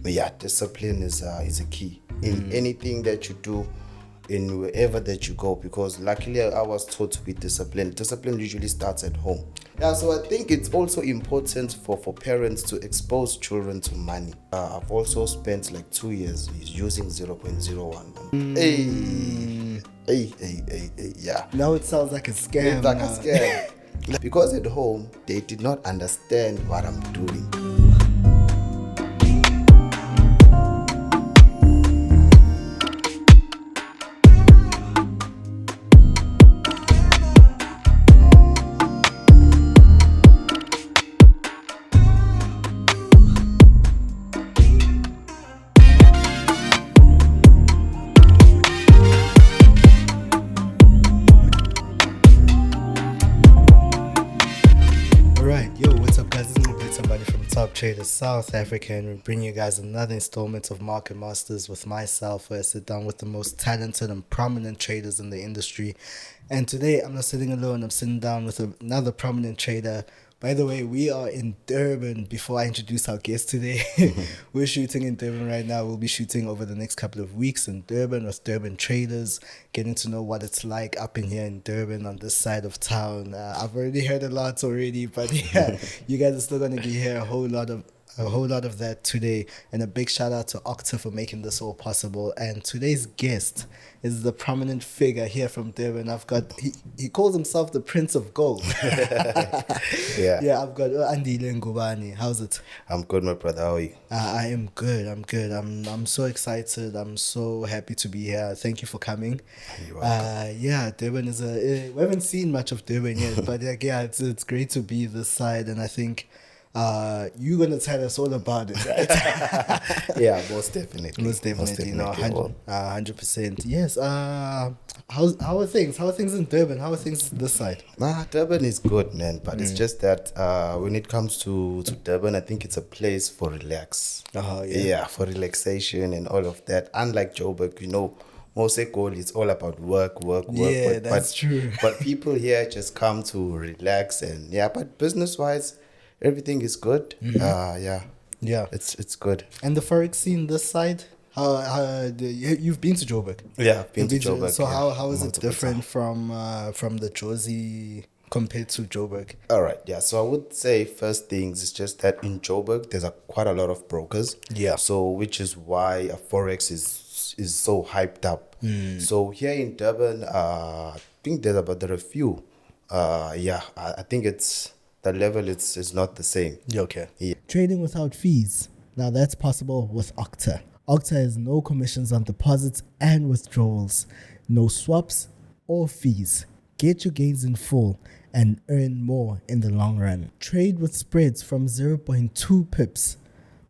Yeah, discipline is a key in anything that you do, in wherever that you go, because luckily I was taught to be disciplined. Discipline usually starts at home. Yeah, so I think it's also important for parents to expose children to money. I've also spent like 2 years using 0.01. Yeah. Now it sounds like a scam. It's like a scam. Because at home, they did not understand what I'm doing. Traders South Africa, and we bring you guys another installment of Market Masters with myself, where I sit down with the most talented and prominent traders in the industry. And today I'm not sitting alone, I'm sitting down with another prominent trader. By the way, we are in Durban. Before I introduce our guest today, we're shooting in Durban right now. We'll be shooting over the next couple of weeks in Durban with Durban traders, getting to know what it's like up in here in Durban on this side of town. I've already heard a lot already, but yeah, you guys are still going to be here a whole lot of that today. And a big shout out to Octa for making this all possible. And today's guest is the prominent figure here from Durban. I've got, he calls himself the Prince of Gold. Yeah, I've got Andile Ngubane. How's it? I'm good, my brother. How are you? I am good. I'm so excited. I'm so happy to be here. Thank you for coming. You're welcome. Yeah, Durban is we haven't seen much of Durban yet, but yeah, it's great to be this side, and I think you're gonna tell us all about it, right? Yeah, most definitely. Most definitely. 100%. Yes. How are things? How are things in Durban? How are things this side? Durban is good, man, but it's just that when it comes to Durban, I think it's a place for relax. Yeah, for relaxation and all of that. Unlike Joburg, Moseko, it's all about work. Yeah, that's true. But people here just come to relax, and but business-wise, everything is good. Yeah, it's good. And the Forex scene this side, you've been to Joburg? Yeah, I've been to Joburg. So how is it different from the Jozi compared to Joburg? All right, yeah. So I would say first things is just that in Joburg there's quite a lot of brokers. Yeah. So which is why Forex is so hyped up. So here in Durban, I think there are a few. I think the level is not the same. Okay. Yeah. Trading without fees. Now that's possible with Octa. Octa has no commissions on deposits and withdrawals, no swaps or fees. Get your gains in full and earn more in the long run. Trade with spreads from 0.2 pips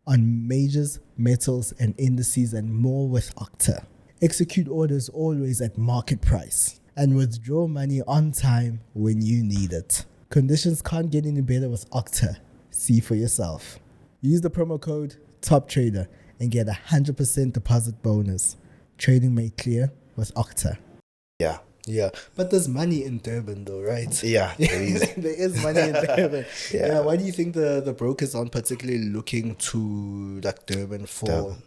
on majors, metals and indices and more with Octa. Execute orders always at market price and withdraw money on time when you need it. Conditions can't get any better with Octa. See for yourself. Use the promo code TOPTRADER and get 100% deposit bonus. Trading made clear with Octa. Yeah. But there's money in Durban though, right? Yeah, there is. There is money in Durban. Yeah. Why do you think the brokers aren't particularly looking to like Durban for?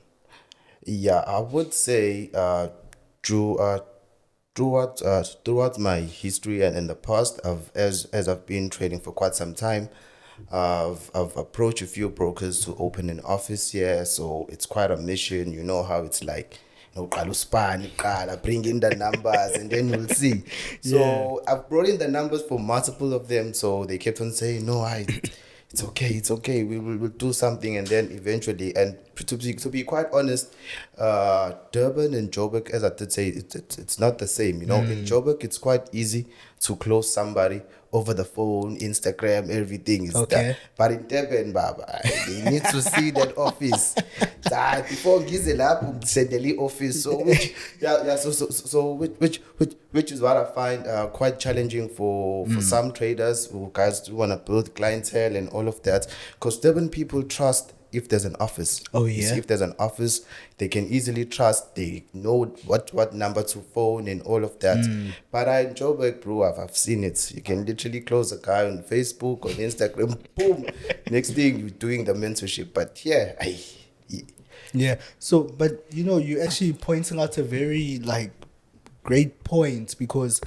Yeah, I would say throughout my history and in the past, as I've been trading for quite some time, I've approached a few brokers to open an office here. So it's quite a mission. You know how it's like. Bring in the numbers and then we'll see. So I've brought in the numbers for multiple of them. So they kept on saying, no, it's okay. We'll do something. And then eventually, and to be quite honest, Durban and Joburg, as I did say, it's not the same. In Joburg, it's quite easy to close somebody over the phone, Instagram, everything is that. But in Durban, Baba, they need to see that office. Before Gizelab, send the office. So which is what I find quite challenging for some traders who guys do want to build clientele and all of that. Because Durban people trust if there's an office. If there's an office, they can easily trust. They know what number to phone and all of that. But in Joburg, bro, I've seen it. You can literally close a guy on Facebook, on Instagram, boom. Next thing, you're doing the mentorship. But Yeah. So, but you actually pointing out a very like great point because,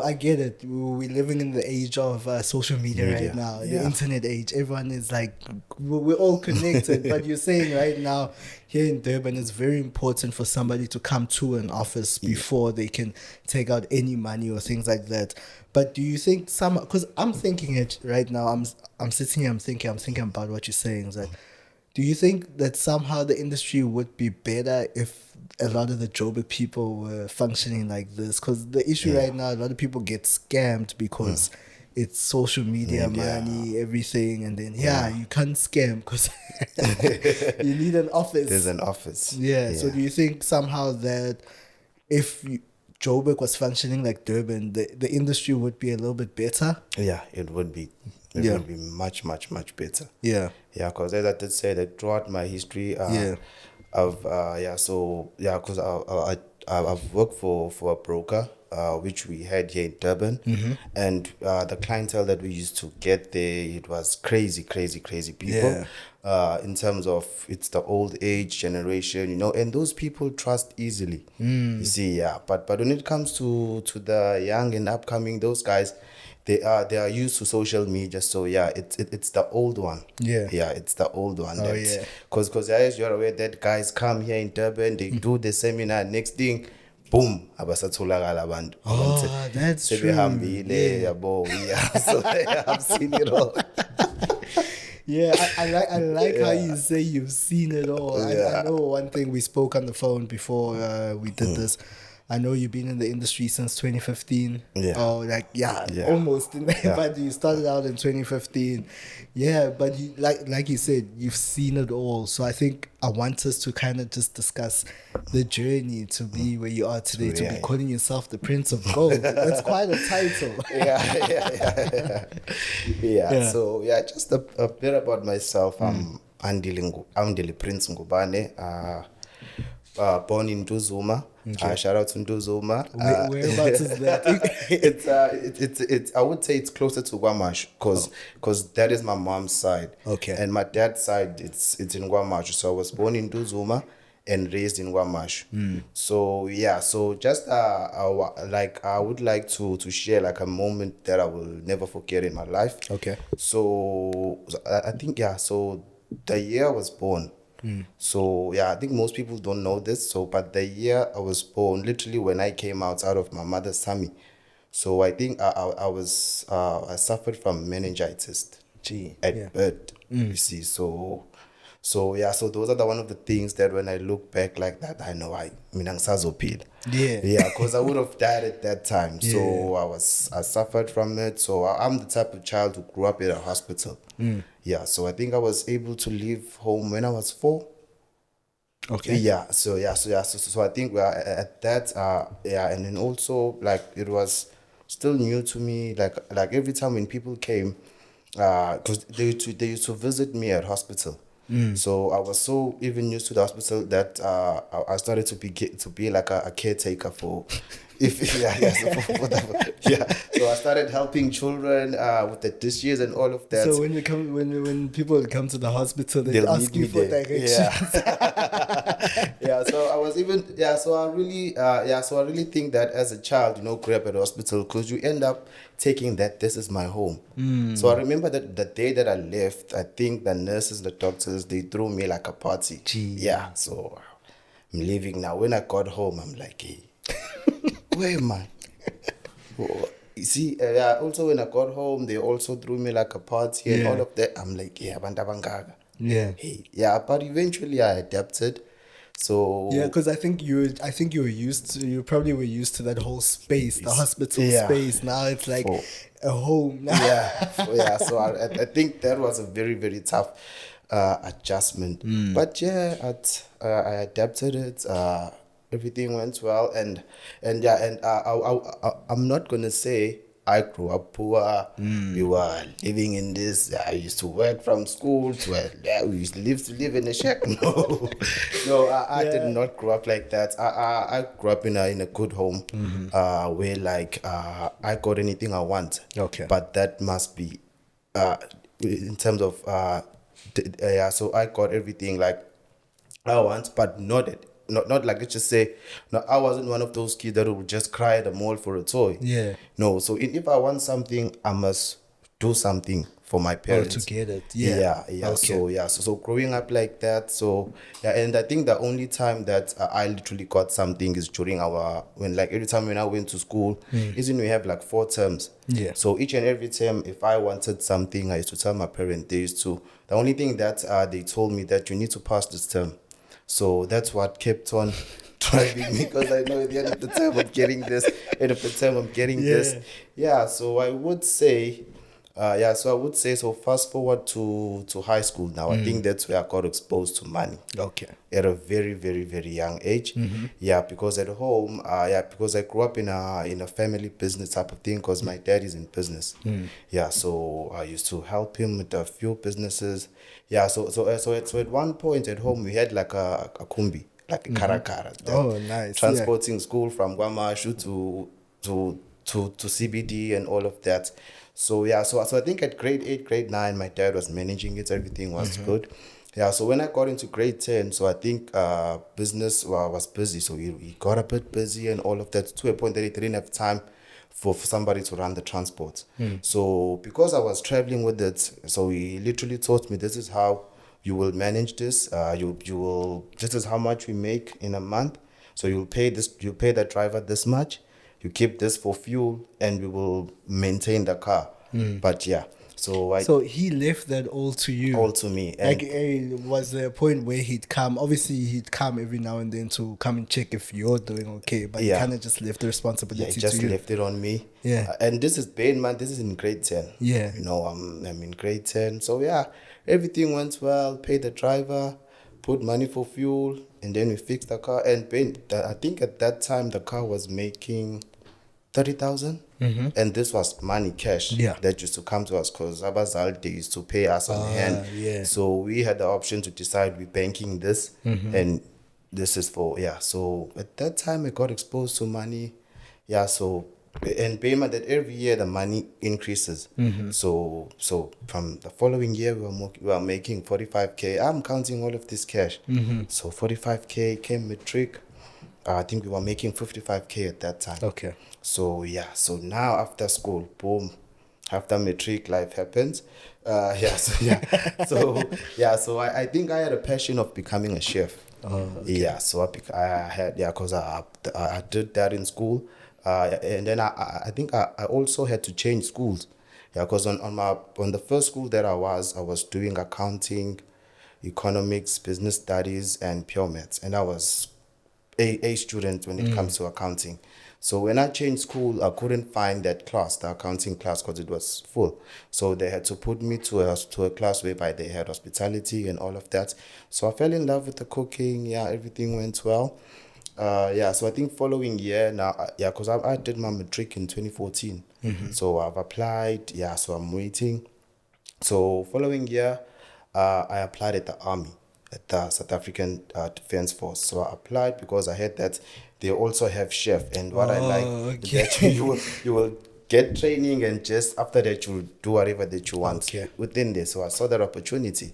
I get it. We're living in the age of social media right now, the internet age. Everyone is like, we're all connected. But you're saying right now here in Durban, it's very important for somebody to come to an office before they can take out any money or things like that. But do you think because I'm thinking it right now, I'm sitting here, I'm thinking about what you're saying. Is that, do you think that somehow the industry would be better if a lot of the Joburg people were functioning like this? Because the issue right now, a lot of people get scammed because it's social media money, everything, and then you can't scam because you need an office. There's an office. Yeah. So do you think somehow that if Joburg was functioning like Durban, the industry would be a little bit better? Yeah, it would be. It would be much, much, much better. Yeah. Yeah, because as I did say that throughout my history, because I've worked for a broker, which we had here in Durban, and the clientele that we used to get there, it was crazy people. In terms of it's the old age generation, and those people trust easily. You see, but when it comes to the young and upcoming, those guys, they are used to social media, so it's the old one. It's the old one. Because as you're aware that guys come here in Durban, they do the seminar, next thing, boom, abasatholakala abantu. That's true. So I've seen it all. Yeah, I like how you say you've seen it all. I know one thing, we spoke on the phone before we did this. I know you've been in the industry since 2015. Almost. But you started out in 2015. Yeah, but you, like you said, you've seen it all. So I think I want us to kind of just discuss the journey to be where you are today, to be calling yourself the Prince of Gold. That's quite a title. So, just a bit about myself. I'm Andile Prince Ngubane. Born in Nduzuma. Shout out to Nduzuma. Whereabouts is that? It's I would say it's closer to Guamash because that is my mom's side. Okay. And my dad's side, it's in Guamash. So I was born in Nduzuma and raised in Guamash. So just I would like to share like a moment that I will never forget in my life. Okay. So I think so the year I was born. So I think most people don't know this. So, but the year I was born, literally when I came out of my mother's tummy, so I think I suffered from meningitis at birth. You see, so those are the one of the things that when I look back like that, I know I because I would have died at that time. So I suffered from it. So I'm the type of child who grew up in a hospital. So I think I was able to leave home when I was 4. Okay. So I think we are at that. And then also like it was still new to me. Like every time when people came, because they used to visit me at hospital. So I was so even used to the hospital that I started to be like a caretaker for. So I started helping children with the dishes and all of that. So when people come to the hospital, they ask you for directions. So I was even so I really think that as a child, grew up at the hospital because you end up taking that this is my home. So I remember that the day that I left, I think the nurses, the doctors, they threw me like a party. So I'm leaving now. When I got home, I'm like, hey, where am I? You see, also when I got home, they also threw me like a party and all of that. I'm like, bangaga. But eventually I adapted. So because I think you probably were used to that whole space, the hospital space. Now it's like a home. So I think that was a very, very tough adjustment. But I adapted it. Everything went well, and I'm not gonna say I grew up poor. We were living in this. I used to work from school to we used to live in a shack. I did not grow up like that. I grew up in a good home, where like I got anything I want. Okay, but that must be in terms of so I got everything like I want, but not like, let's just say, no, I wasn't one of those kids that would just cry at the mall for a toy. Yeah. No, so if I want something, I must do something for my Oh, to parents. get it. Yeah. Yeah. Okay. So growing up like that. So yeah, and I think the only time that I literally got something is during every time when I went to school, is when we have like 4 terms. Yeah. So each and every term, if I wanted something, I used to tell my parents. They used to. The only thing that they told me that you need to pass this term. So that's what kept on driving me, because I know at the end of the time I'm getting this, end of the time I'm getting this. Yeah. Yeah, so I would say, so fast forward to high school now. I think that's where I got exposed to money Okay. at a very, very, very young age. Yeah, because at home, because I grew up in a family business type of thing, because my dad is in business. Yeah, so I used to help him with a few businesses. Yeah, so at one point at home we had like a kumbi, like a karakara, Oh, nice. transporting school from Guamashu to CBD and all of that. So yeah, so I think at grade 8, grade 9, my dad was managing it. Everything was good. Yeah, so when I got into grade 10, so I think business was busy. So he got a bit busy and all of that, to a point that he didn't have time for somebody to run the transport. So because I was traveling with it, so he literally taught me, this is how you will manage this. This is how much we make in a month. So you pay the driver this much. You keep this for fuel, and we will maintain the car. But yeah, so So he left that all to you. all to me. Like, And was there a point where he'd come? Obviously, he'd come every now and then to come and check if you're doing okay, but he Yeah. kind of just left the yeah, responsibility he just to you. left it on me. Yeah. And this is bear in mind, this is in grade 10. Yeah. You know, I'm in grade 10. So yeah, everything went well. Paid the driver, put money for fuel, and then we fixed the car. And I think at that time the car was making 30,000, and this was money cash. Yeah. That used to come to us, because Abazal, they used to pay us on hand. Yeah. So we had the option to decide we're banking this, and this is for, yeah. So at that time I got exposed to money. Yeah, so, and payment that every year the money increases. So from the following year we were making 45K. I'm counting all of this cash. So 45K came matric. I think we were making 55K at that time. Okay. So yeah, so now after school, boom, after matric, life happens. So I think I had a passion of becoming a chef. Oh, okay. Yeah, so I had, yeah, because I did that in school. And then I think I also had to change schools. Yeah, because on the first school that I was doing accounting, economics, business studies, and pure maths, and I was a student when it comes to accounting. So when I changed school, I couldn't find that class, the accounting class, because it was full. So they had to put me to a class whereby they had hospitality and all of that. So I fell in love with the cooking. Yeah, everything went well. So I think following year now, because I did my matric in 2014. So I've applied. Yeah, so I'm waiting. So following year, I applied at the army, at the South African Defense Force. So I applied because I heard that they also have chef, and what I like okay. that you will get training, and just after that you will do whatever that you want Okay. within there. So I saw that opportunity.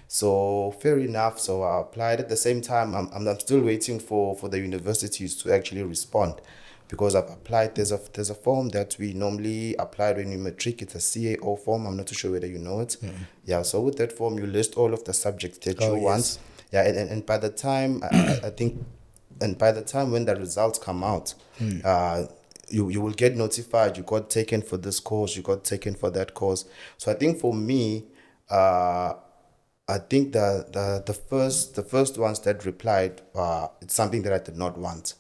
So fair enough. So I applied. At the same time, I'm still waiting for the universities to actually respond, because I've applied. There's a form that we normally apply when you matric. It's a CAO form. I'm not too sure whether you know it. Yeah. So with that form, you list all of the subjects that you want. Yes. Yeah. And by the time I think, and by the time when the results come out, you will get notified. You got taken for this course. You got taken for that course. So I think for me, I think the first ones that replied, it's something that I did not want.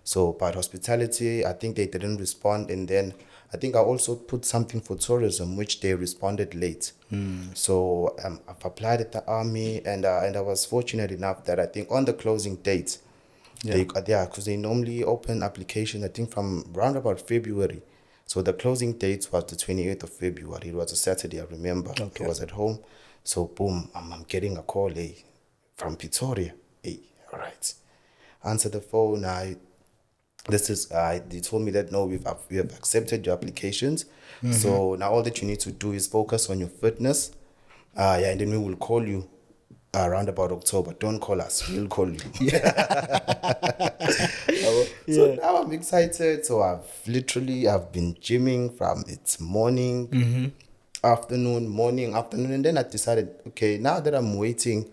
So, but hospitality, I think they didn't respond, and then I think I also put something for tourism, which they responded late. So I've applied at the army, and I was fortunate enough that I think on the closing date, because they normally open application, I think from around about February. So the closing date was the 28th of February. It was a Saturday, I remember. Okay. I was at home. So boom, I'm getting a call, from Pretoria. Hey, all right. Answer the phone. They told me that no, we have accepted your applications. So now all that you need to do is focus on your fitness. And then we will call you around about October. Don't call us, we'll call you. So Yeah. now I'm excited. So I've been gymming from its morning, afternoon, morning, afternoon, and then I decided, okay, now that I'm waiting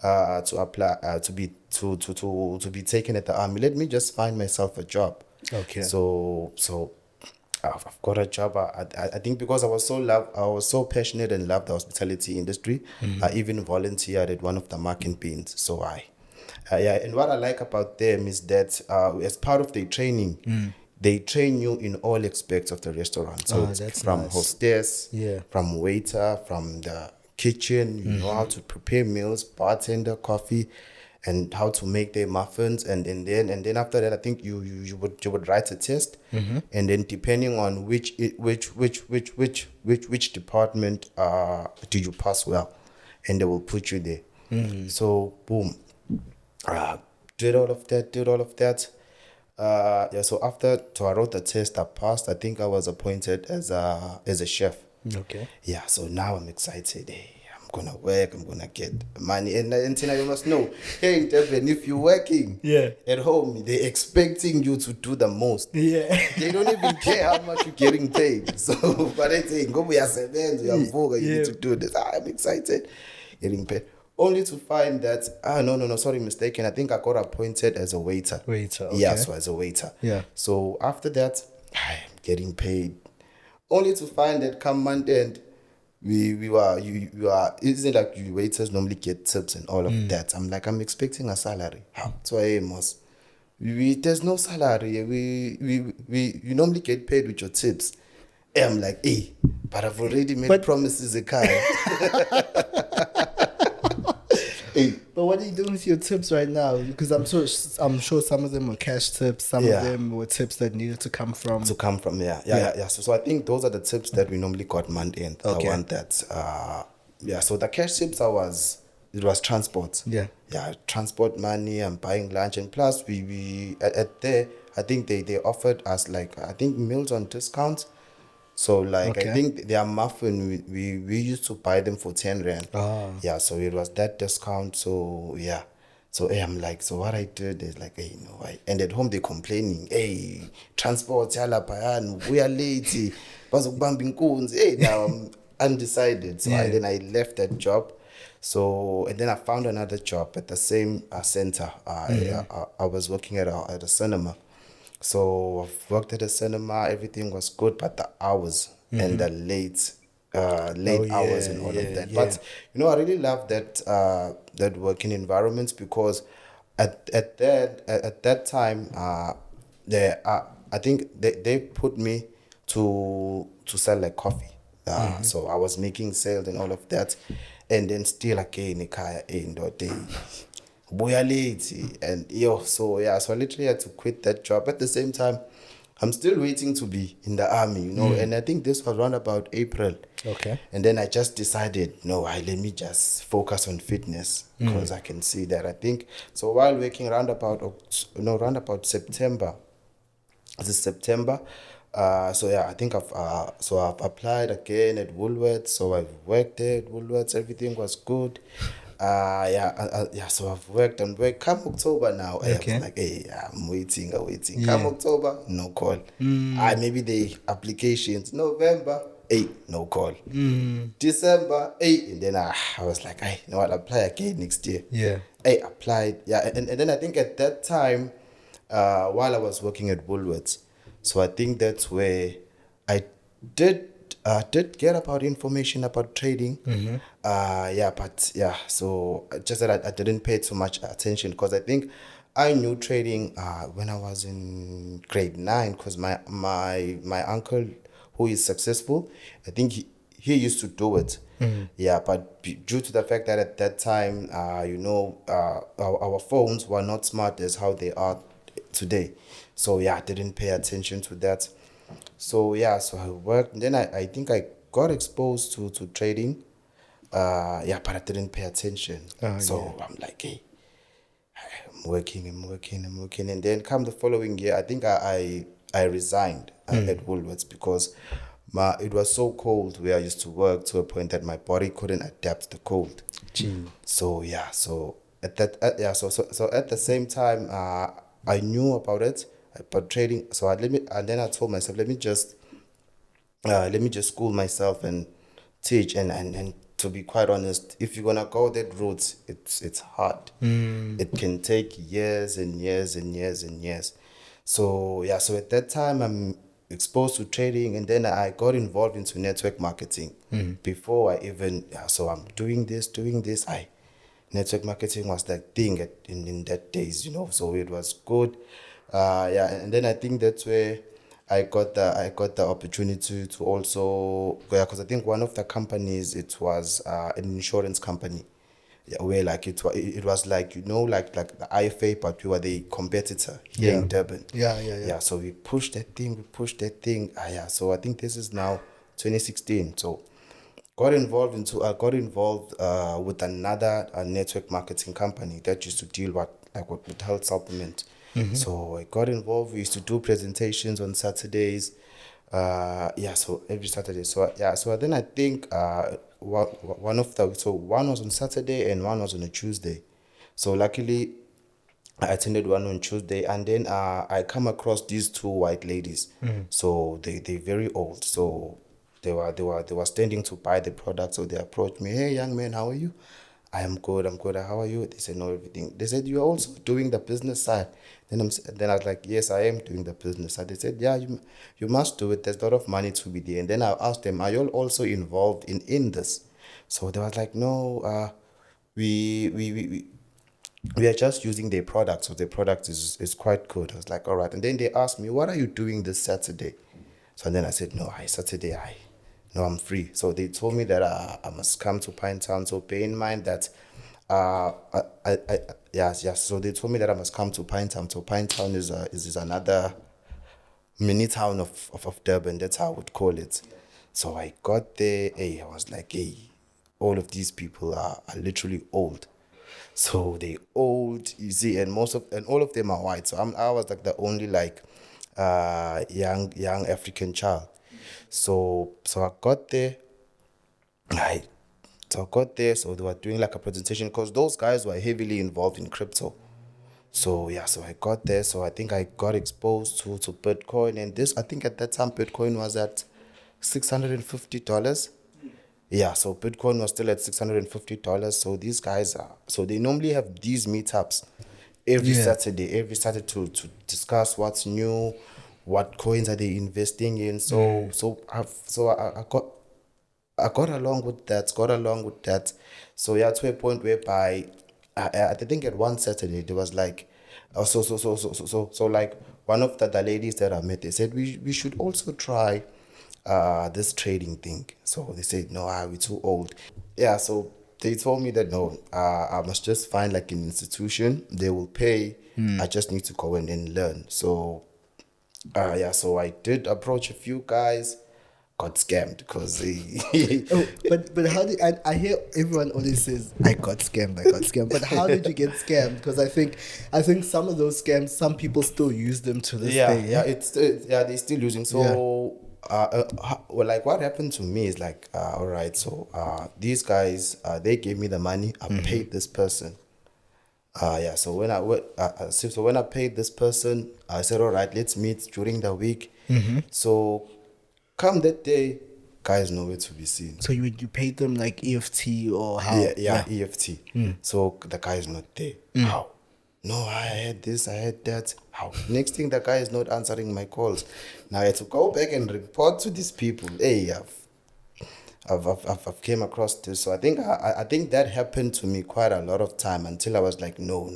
to apply to be taken at the army, let me just find myself a job. Okay. So I've got a job. I think because I was so passionate and loved the hospitality industry. I even volunteered at one of the market bins. So yeah, and what I like about them is that as part of their training, they train you in all aspects of the restaurant. So Oh, it's that's from nice. hostess, Yeah. from waiter, from the kitchen. You know how to prepare meals, bartender, coffee, and how to make their muffins. And then after that, I think you would write a test, and then depending on which department do you pass well, and they will put you there. So boom, uh, did all of that. Yeah, so I wrote the test, I passed. I think I was appointed as a chef. Okay. Yeah, so now I'm excited. Hey, I'm gonna work, I'm gonna get money. And Tina, you must know, hey, in Durban, if you're working Yeah. at home, they're expecting you to do the most. Yeah. They don't even care how much you're getting paid. So, but they say, go uyasebenza, uyavuka, you need to do this. I'm excited, getting paid. Only to find that, no, sorry, mistaken. I think I got appointed as a waiter. Waiter, Yeah, okay. so as a waiter. Yeah. So after that, I'm getting paid. Only to find that come month end, you are, isn't it like you waiters normally get tips and all of that. I'm expecting a salary. How? So there's no salary. You normally get paid with your tips. I'm like, hey, but I've already made promises a car. Hey. But what are you doing with your tips right now? Because I'm sure some of them were cash tips, some Yeah. of them were tips that needed to come from. Yeah. So I think those are the tips that we normally got month end. Okay. The one that so the cash tips it was transport. Yeah. Yeah, transport money and buying lunch, and plus we at there I think they offered us like I think meals on discount. So like Okay. I think their muffin we used to buy them for 10 rand. Ah. Yeah, so it was that discount. So yeah. So I'm like, so what I did is like, hey, and at home they're complaining, hey, transport, we are late, hey, now I'm undecided. So Yeah. then I left that job. So, and then I found another job at the same center. I was working at a cinema. So I've worked at a cinema, everything was good, but the hours and the late hours and all of that. Yeah. But I really love that working environment because at that time I think they put me to sell like coffee. So I was making sales and all of that, and then still again ekhaya indoda buya late, and so I literally had to quit that job. At the same time, I'm still waiting to be in the army, and I think this was around about April. Okay. And then I just decided, no, let me just focus on fitness because I can see that. I think so while working around about September. This is September. I think I've applied again at Woolworths. So I've worked there at Woolworths. Everything was good. So I've worked and worked. Come October now, I Okay. was like, hey, I'm waiting. Yeah. Come October, no call. Maybe the applications. November, hey, no call. December, hey, and then I was like, hey, I'll apply again next year. Yeah. I applied, and then I think at that time, while I was working at Woolworths, so I think that's where I did get about information about trading. So just that I didn't pay too much attention because I think I knew trading when I was in grade 9 because my uncle who is successful, I think he used to do it. Yeah, but due to the fact that at that time, our phones were not smart as how they are today. So I didn't pay attention to that. So so I worked. And then I think I got exposed to trading. But I didn't pay attention. I'm like, hey, I'm working. And then come the following year, I think I resigned at Woolworths because it was so cold where I used to work to a point that my body couldn't adapt the cold. Gee. So yeah, so at that so at the same time, I knew about it, about trading. So and then I told myself, let me just school myself and teach. And to be quite honest, if you're gonna go that route, it's hard. It can take years and years and years and years. So yeah, so at that time I'm exposed to trading, and then I got involved into network marketing. Before I even, yeah, so I'm doing this. I network marketing was that thing in that days, so it was good. Yeah, and then I think that's where I got the opportunity to also, yeah, because I think one of the companies, it was an insurance company. Yeah, where like it was like, like the IFA, but we were the competitor here Yeah. in Durban. Yeah. Yeah, so we pushed that thing. Yeah, so I think this is now 2016. So I got involved with another network marketing company that used to deal with health supplement. So I got involved. We used to do presentations on Saturdays. Yeah, so every Saturday. So yeah, so then I think one was on Saturday and one was on a Tuesday. So luckily I attended one on Tuesday, and then I come across these two white ladies. So they're very old. So they were standing to buy the product. So they approached me, "Hey, young man, how are you?" "I am good. I'm good. How are you?" They said, "No, everything." They said, "You're also doing the business side." Then I was like, "Yes, I am doing the business side." They said, "Yeah, you must do it. There's a lot of money to be there." And then I asked them, "Are you all also involved in this?" So they was like, "No, we are just using their product, so their product is quite good." I was like, "All right." And then they asked me, "What are you doing this Saturday?" So then I said, "No, Saturday, no, I'm free." So they told me that I must come to Pinetown. So bear in mind that, yes. So they told me that I must come to Pinetown. So Pinetown is another mini town of Durban. That's how I would call it. So I got there. Hey, I was like, hey, all of these people are literally old. So they old, you see, and all of them are white. So I was like the only like young African child. So I got there. I so I got there. So they were doing like a presentation because those guys were heavily involved in crypto. So yeah, so I got there. So I think I got exposed to Bitcoin, and I think at that time Bitcoin was at $650. Yeah, so Bitcoin was still at $650. So these guys so they normally have these meetups Yeah. every Saturday to discuss what's new, what coins are they investing in. So I got along with that. So yeah, to a point whereby I think at one Saturday there was like, like one of the ladies that I met, they said we should also try this trading thing. So they said, "No, we're too old." Yeah, so they told me that no, I must just find like an institution. They will pay. I just need to go in and learn. So yeah, so I did approach a few guys, got scammed because they Oh, but how did I hear everyone always says I got scammed, I got scammed. But how did you get scammed? Because I think some of those scams, some people still use them to this yeah, day. yeah, Eh? they're still using. Yeah. So well, like what happened to me is like, all right, so these guys, they gave me the money. I paid this person. Yeah, so when I paid this person, I said, all right, let's meet during the week. So come that day, guys nowhere to be seen. So you paid them like EFT or Yeah, how? yeah, EFT. So the guy is not there. How? No, I had this, I had that. How? Next thing, the guy is not answering my calls. Now I had to go back and report to these people. Hey, I've came across this. So I think that happened to me quite a lot of time until I was like, no.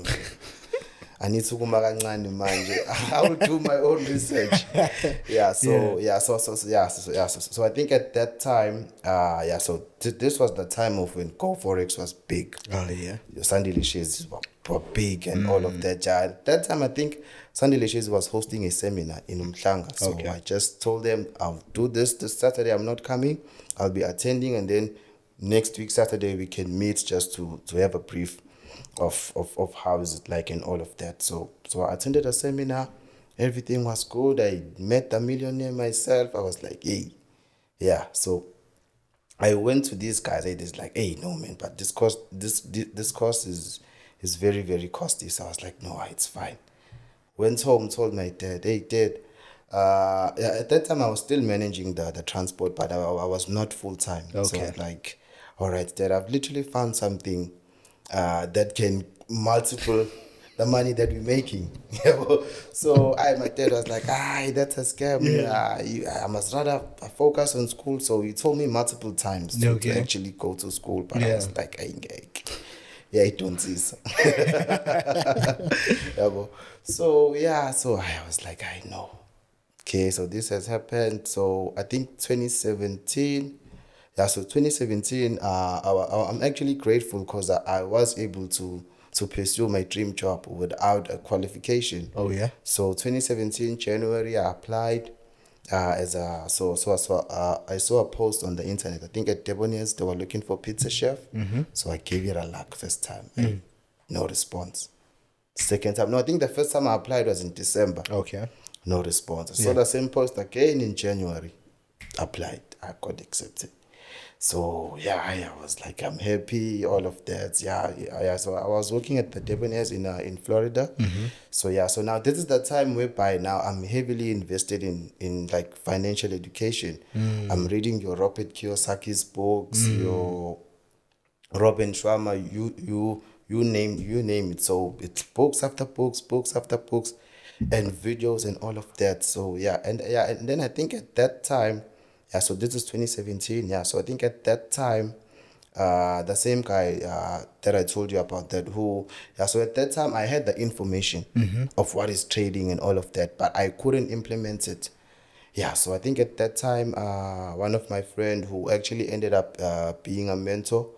I need to go kancane manje. I will do my own research. Yeah, Yeah. so yeah, so I think at that time, yeah, so this was the time of when Go Forex was big. Oh yeah. Your Andile shares were big and all of that. Yeah, at that time, I think Andile shares was hosting a seminar in Umhlanga. So Okay. I just told them I'll do this Saturday. I'm not coming. I'll be attending, and then next week Saturday we can meet just to have a brief of how is it like and all of that. So I attended a seminar. Everything was good. I met the millionaire myself. I was like, hey, Yeah, so I went to these guys. It is like, hey, no man, but this course is very very costly. So I was like, no, it's fine. Went home, told my dad, hey dad. Yeah, at that time I was still managing the transport, but I was not full time. So I Okay. was like, all right, dad, I've literally found something that can multiple the money that we're making. So my dad was like, that's a scam. I must rather focus on school. So he told me multiple times to Okay. actually go to school, but I Yeah. was like, yeah, I don't see so. So yeah, so I was like, I know. Okay, so this has happened. So I think 2017. Yeah, so 2017. I'm actually grateful because I was able to pursue my dream job without a qualification. Oh yeah. So 2017 January, I applied as a I saw a post on the internet. I think at Debonair's they were looking for pizza chef. So I gave it a luck first time. No response. Second time, no, I think the first time I applied was in December. Okay. No response. I saw the same post again in January. Applied. I got accepted. So yeah, I was like, I'm happy, all of that. Yeah. So I was working at the Debonair's in Florida. So yeah, so now this is the time whereby now I'm heavily invested in like financial education. I'm reading your Robert Kiyosaki's books, your Robin Sharma, you name it. So it's books after books, books after books, and videos and all of that. So and then I think at that time, so this is 2017. So I think at that time, the same guy that I told you about so at that time I had the information of what is trading and all of that, but I couldn't implement it. Yeah, so I think at that time, one of my friend who actually ended up being a mentor,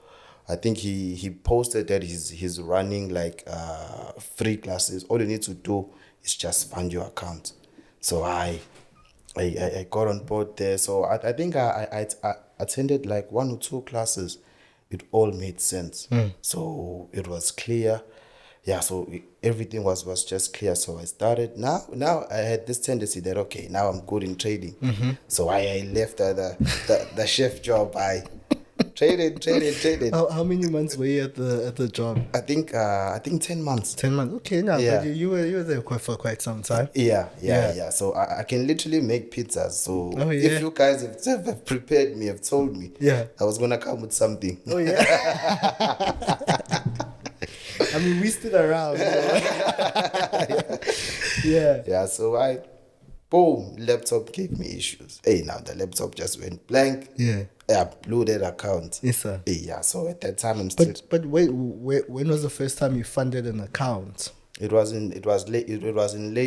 I think he posted that he's running like free classes. All you need to do is just fund your account. So I got on board there. So I think I attended like one or two classes. It all made sense. So it was clear. Yeah, so everything was just clear. So I started. Now I had this tendency that, okay, now I'm good in trading. So I left the chef job. I traded. How many months were you at the job? I think 10 months. 10 months. Okay, now Yeah. but you were there for quite some time. Yeah. So I can literally make pizzas. So Oh, yeah. if you guys have prepared me, have told me, Yeah. I was gonna come with something. Oh yeah. I mean, we stood around. Yeah. Yeah. So boom, laptop gave me issues. Hey, now the laptop just went blank. Yeah. I blew that account. Yes, sir. Yeah. So at that time, I'm still. But wait, when was the first time you funded an account? It was in late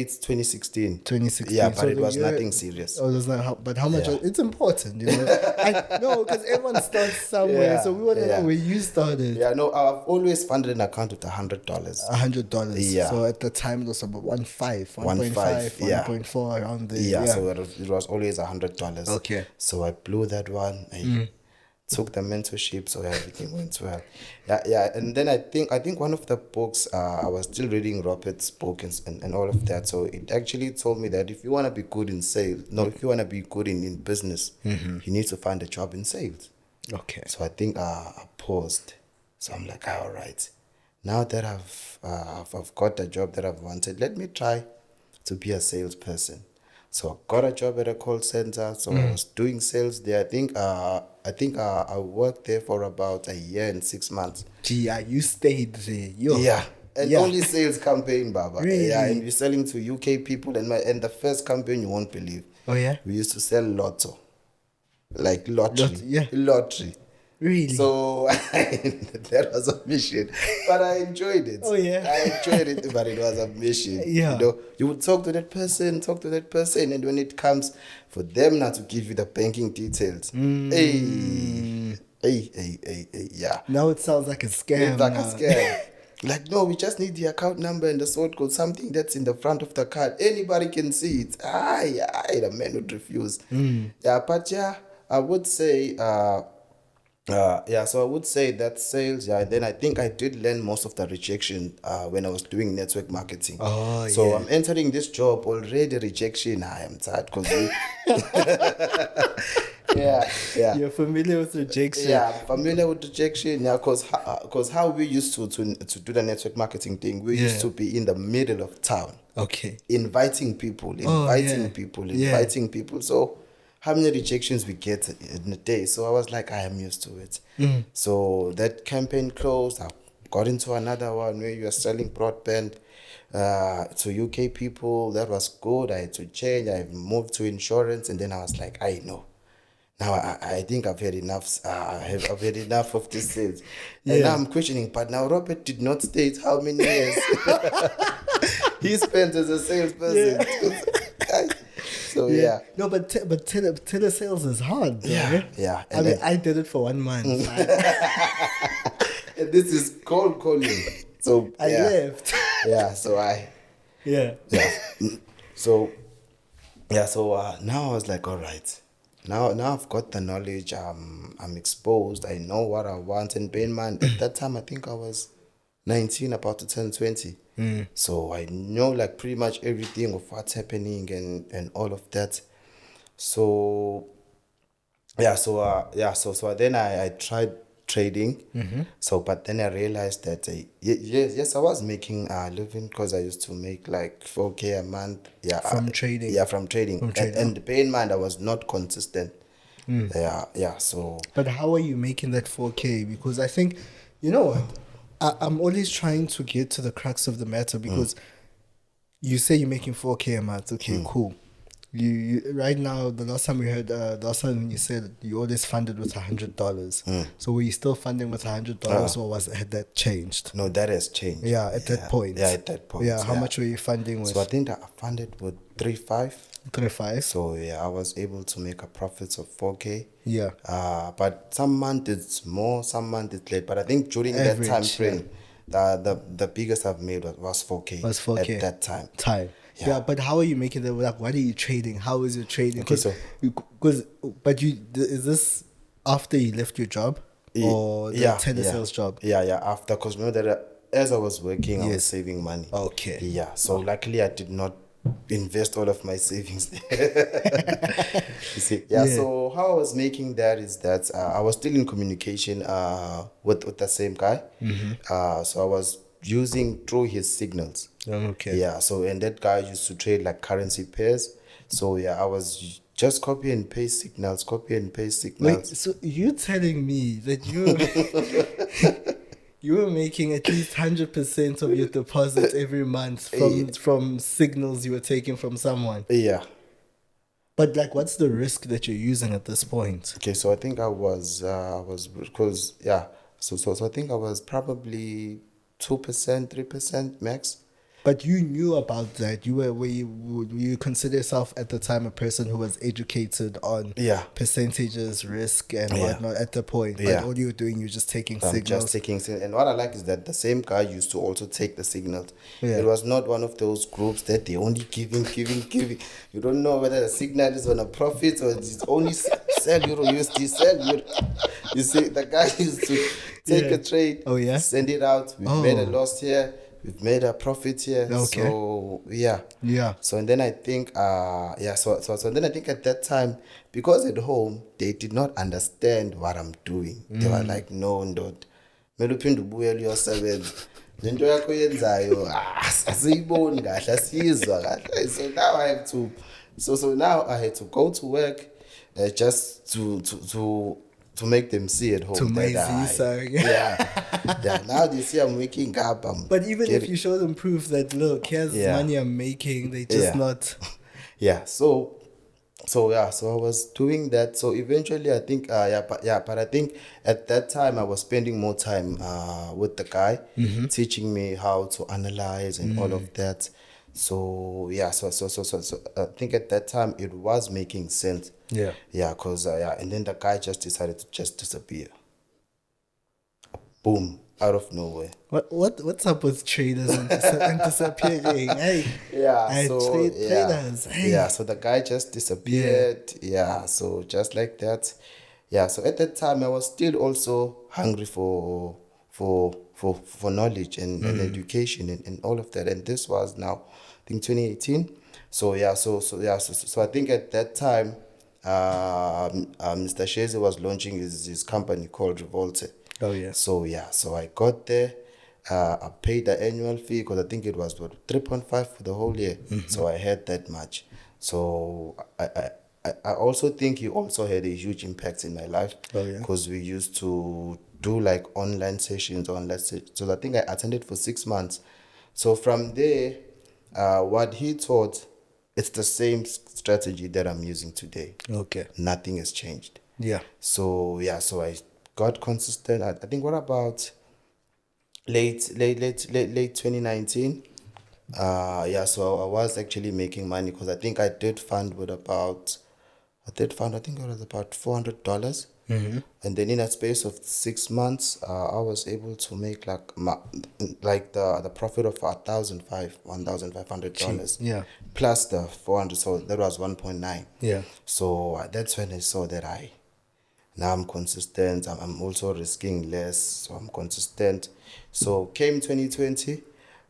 2016. 2016. Yeah, but So it the was year- nothing serious. Oh, that's not how. But how much? Yeah. It's important, you know. No, because everyone starts somewhere, Yeah, so we want to yeah. know where you started. Yeah, no, I've always funded an account with $100. $100. Yeah. So at the time it was about 1.5, 1.5, yeah. 1.4 around there. Yeah, so it was always $100. Okay. So I blew that one. I took the mentorship, so everything went well. Yeah. And then I think one of the books, I was still reading Robert's book and all of that. So it actually told me that if you want to be good in sales, if you want to be good in business, you need to find a job in sales. Okay. So I think I paused. So I'm like, all right. Now that I've got the job that I've wanted, let me try to be a salesperson. So I got a job at a call center. So I was doing sales there. I think I worked there for about a year and 6 months. Gee, you stayed there. Yo. Yeah. And Yeah. only sales campaign, Baba. Really? Yeah, and we're selling to UK people. And the first campaign, you won't believe. Oh yeah. We used to sell lotto. Like lottery. Yeah. Lottery. Really? So that was a mission, but I enjoyed it. Oh, yeah. I enjoyed it, but it was a mission. Yeah. You would talk to that person, and when it comes for them not to give you the banking details, yeah. Now it sounds like a scam. It's like now. a scam. Like, no, we just need the account number and the sort code, something that's in the front of the card. Anybody can see it. The man would refuse. Yeah, but yeah, I would say, so I would say that sales, and then I think I did learn most of the rejection when I was doing network marketing. Oh, so yeah. I'm entering this job already rejection. I am tired because Yeah. You're familiar with rejection. Yeah, I'm familiar with rejection. Yeah, cause how we used to do the network marketing thing, we used Yeah. to be in the middle of town, Okay. inviting people, Oh, yeah. Yeah. inviting people. So how many rejections we get in a day? So I was like, I am used to it. So that campaign closed. I got into another one where you are selling broadband to UK people. That was good. I had to change. I moved to insurance, and then I was like, I know. Now I think I've had enough. I've had enough of this sales, and now Yeah. I'm questioning. But now Robert did not state how many years he spent as a salesperson. So yeah, No, but telesales is hard, though. yeah, Eh? yeah. I mean, I did it for 1 month. And this is cold calling. So I yeah, left. yeah. So Yeah. so yeah. So now I was like, all right. Now I've got the knowledge. I'm exposed. I know what I want. And bear in mind, at that time I think I was 19, about to turn 20. So I know like pretty much everything of what's happening and all of that. So so then I tried trading. So but then I realized that yes, I was making a living because I used to make like 4K a month. Yeah, From trading. Yeah, from trading. From trading. And bear in mind I was not consistent. Yeah. So But how are you making that 4K? Because I think, you know what? I'm always trying to get to the crux of the matter because you say you're making 4K a month. Okay, cool. You right now, the last time we heard, the last time you said you always funded with $100. So were you still funding with $100 or had that changed? no, that has changed. Yeah, at that point. Yeah, at that point. Yeah, how much were you funding with? So I think I funded with 3.5. 35. So yeah, I was able to make a profit of 4K. Yeah. But some month it's more, some month it's less. But I think during that time Average, frame, the biggest I've made was 4K. Was 4K at that time. Yeah, but how are you making that? Like, what are you trading? How is your trading? Okay, so- Is this after you left your job or the telesales job? Yeah. After, because remember that as I was working, I was Yes. saving money. Okay. Yeah. So luckily, I did not invest all of my savings there. You see. Yeah. So how I was making that is that I was still in communication with the same guy. So I was using through his signals. Okay. Yeah. So and that guy used to trade like currency pairs. So yeah, I was just copy and paste signals. Wait, so you telling me that you were making at least 100% of your deposit every month from signals you were taking from someone? Yeah. But like, what's the risk that you're using at this point? Okay, so I think I was because yeah, so I think I was probably 2%, 3% max. But you knew about that. Would you consider yourself at the time a person who was educated on percentages, risk, and whatnot at the point? But all you were doing, you're just taking signals. Just taking signals. And what I like is that the same guy used to also take the signals. Yeah. It was not one of those groups that they only giving. You don't know whether the signal is on a profit or it's only sell Euro USD, sell Euro. You see, the guy used to take a trade, send it out. We've made a loss here. We've made a profit here. Okay. So yeah. So and then I think so then I think at that time, because at home they did not understand what I'm doing. They were like, no, don't. Meluphinda ubuyele uyosebenza. Lento yakho yenzayo asiyiboni kahle, asizwa kahle. So now I have to so now I had to go to work just to make them see at home. To make Now they see I'm waking up. But even if you show them proof that, look, here's money I'm making, they just not. Yeah. So I was doing that. So eventually I think but I think at that time I was spending more time with the guy, teaching me how to analyze and all of that. So so I think at that time it was making sense. Because and then the guy just decided to just disappear. Boom, out of nowhere. What's up with traders and disappearing? Hey, traders. Hey. So the guy just disappeared. So just like that. So at that time I was still also hungry for knowledge and education and all of that. And this was now I think 2018. So I think at that time Mr. Shezi was launching his company called Revolte. Oh yeah. So yeah, so I got there. I paid the annual fee because I think it was what 3.5 for the whole year. So I had that much. So I also think he also had a huge impact in my life. Oh, yeah. Because we used to do like online sessions, so I think I attended for 6 months. So from there, what he taught, it's the same strategy that I'm using today. Okay. Nothing has changed. Yeah. So yeah, so I got consistent. I think what about late 2019? Yeah, so I was actually making money because I think I did fund with about, I think it was about $400. And then in a space of 6 months, I was able to make like the profit of $1,500 Yeah. plus the 400, so that was 1.9. Yeah. So that's when I saw that now I'm consistent. I'm also risking less, so I'm consistent. So came 2020.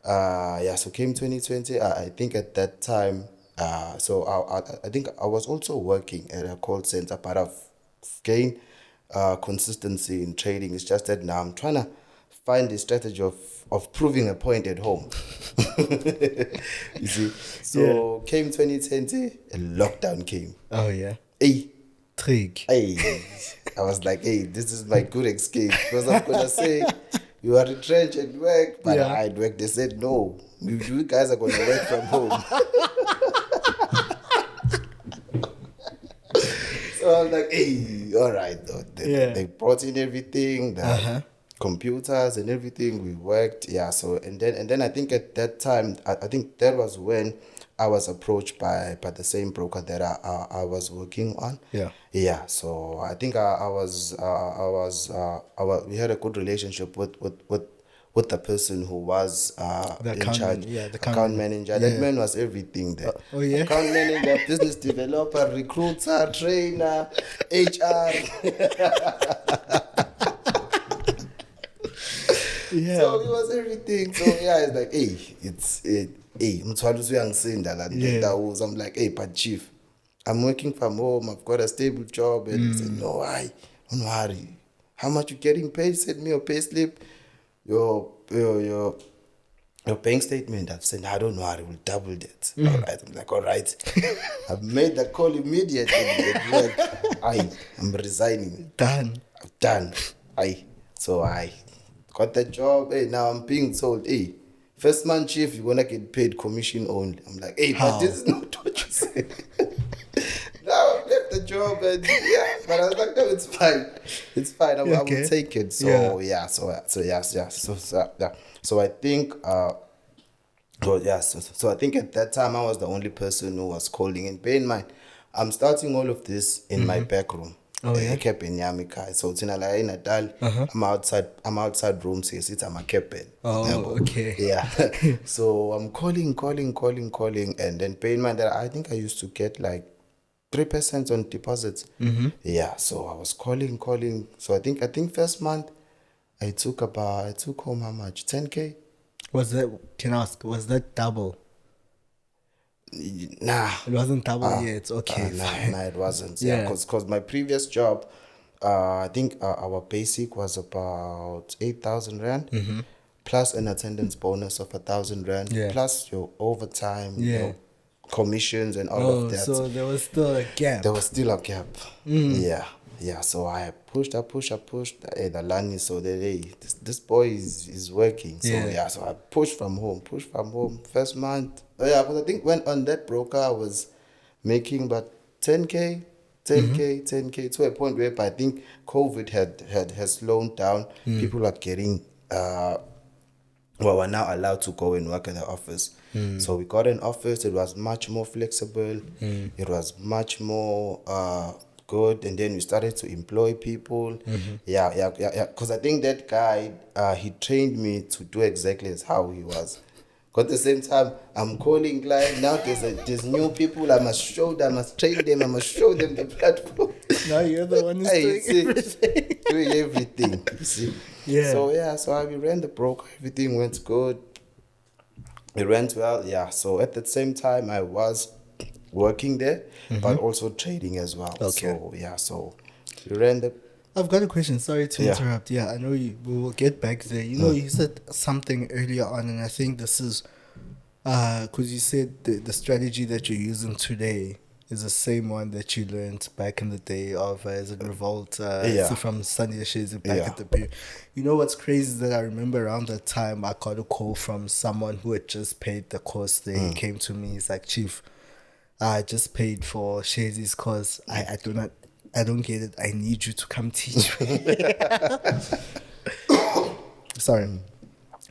So came 2020. I think at that time, so I think I was also working at a call center, but I've gained consistency in trading. It's just that now I'm trying to find the strategy of proving a point at home. You see, so came 2020, and lockdown came. Oh yeah. Hey, Trig. hey, I was like, hey, this is my good escape because I'm gonna say you are retrenched at work, but Yeah. I at work. They said no, you guys are gonna work from home. So I was like, hey, all right. Though. They brought in everything, the computers and everything. We worked, yeah. So and then I think at that time, I think that was when I was approached by the same broker that I was working on. Yeah. Yeah. So I think we had a good relationship with the person who was The in account charge, the account manager. Yeah. That man was everything there. Oh, yeah? Account manager, business developer, recruiter, trainer, HR. Yeah. So it was everything. So yeah, it's like, hey, mthwalo uyangisinda la ndawuza. I'm like, hey, but chief, I'm working from home. I've got a stable job. And he said, no, don't worry. How much you getting paid? Send me your pay slip, your bank statement. I've said, I don't worry, we'll double that. All right. I'm like, all right. I've made the call immediately. I'm resigning. Done. I've done. So I got the job. Hey, now I'm being told, hey, first month chief, you're gonna get paid commission only. I'm like, hey, but this is not what you said. Now I left the job and but I was like, no, it's fine. It's fine. I will take it. So So I think so I think at that time I was the only person who was calling. And bear in mind, I'm starting all of this in my back room. Oh yeah. So it's in Natal. I'm outside room, so it's I'm a captain. Oh, okay. Yeah. So I'm calling, and then bear in mind that I think I used to get like 3% on deposits. Yeah. So I was calling. So I think first month I took home how much? 10K? Can I ask, was that double? Nah. It wasn't double yet. Okay. Nah, it wasn't. Yeah, because my previous job, I think our basic was about 8,000 rand, plus an attendance bonus of 1,000 rand, plus your overtime, your commissions and all of that. So there was still a gap. There was still a gap. Yeah. So I pushed. Hey, the line is so that hey, this boy is working. So so I pushed from home. First month. Because I think when on that broker I was making about 10K to a point where I think COVID has slowed down. People are getting we're now allowed to go and work at the office. So we got an office. It was much more flexible. It was much more good. And then we started to employ people. Yeah. Because I think that guy, he trained me to do exactly as how he was. But at the same time, I'm calling clients. Now there's new people. I must show them. I must train them. I must show them the platform. Now you're the one who's doing everything. You see. Yeah. So we ran the broker. Everything went good. It went well. Yeah. So at the same time, I was working there, but also trading as well. Okay. So yeah, so we ran the I've got a question. Sorry to Yeah. interrupt. Yeah, I know we will get back there. You know, you said something earlier on, and I think this is because you said the strategy that you're using today is the same one that you learned back in the day of as it revolt. Yeah. So from Sunday Shares back Yeah. at the period. You know what's crazy is that I remember around that time I got a call from someone who had just paid the course. They came to me. He's like, Chief, I just paid for Shazy's course. I don't get it. I need you to come teach me. Sorry.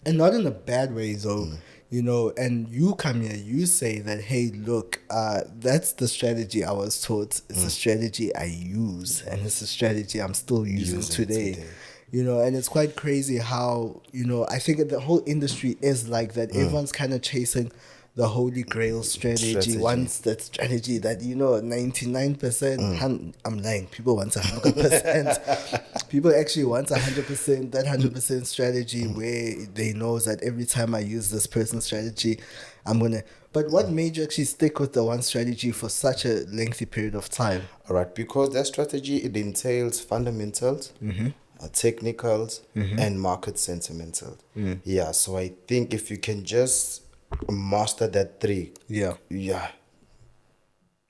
And not in a bad way though. You know, and you come here, you say that, hey, look, that's the strategy I was taught. It's a strategy I use, and it's a strategy I'm still using today. You know, and it's quite crazy how, you know, I think that the whole industry is like that. Everyone's kind of chasing the holy grail strategy. Once that strategy that, you know, 99%, I'm lying, people want 100%. People actually want 100%, that 100% strategy where they know that every time I use this person's strategy, I'm going to. But what made you actually stick with the one strategy for such a lengthy period of time? All right, because that strategy, it entails fundamentals, technicals, and market sentimentals. Yeah, so I think if you can just master that three, Yeah.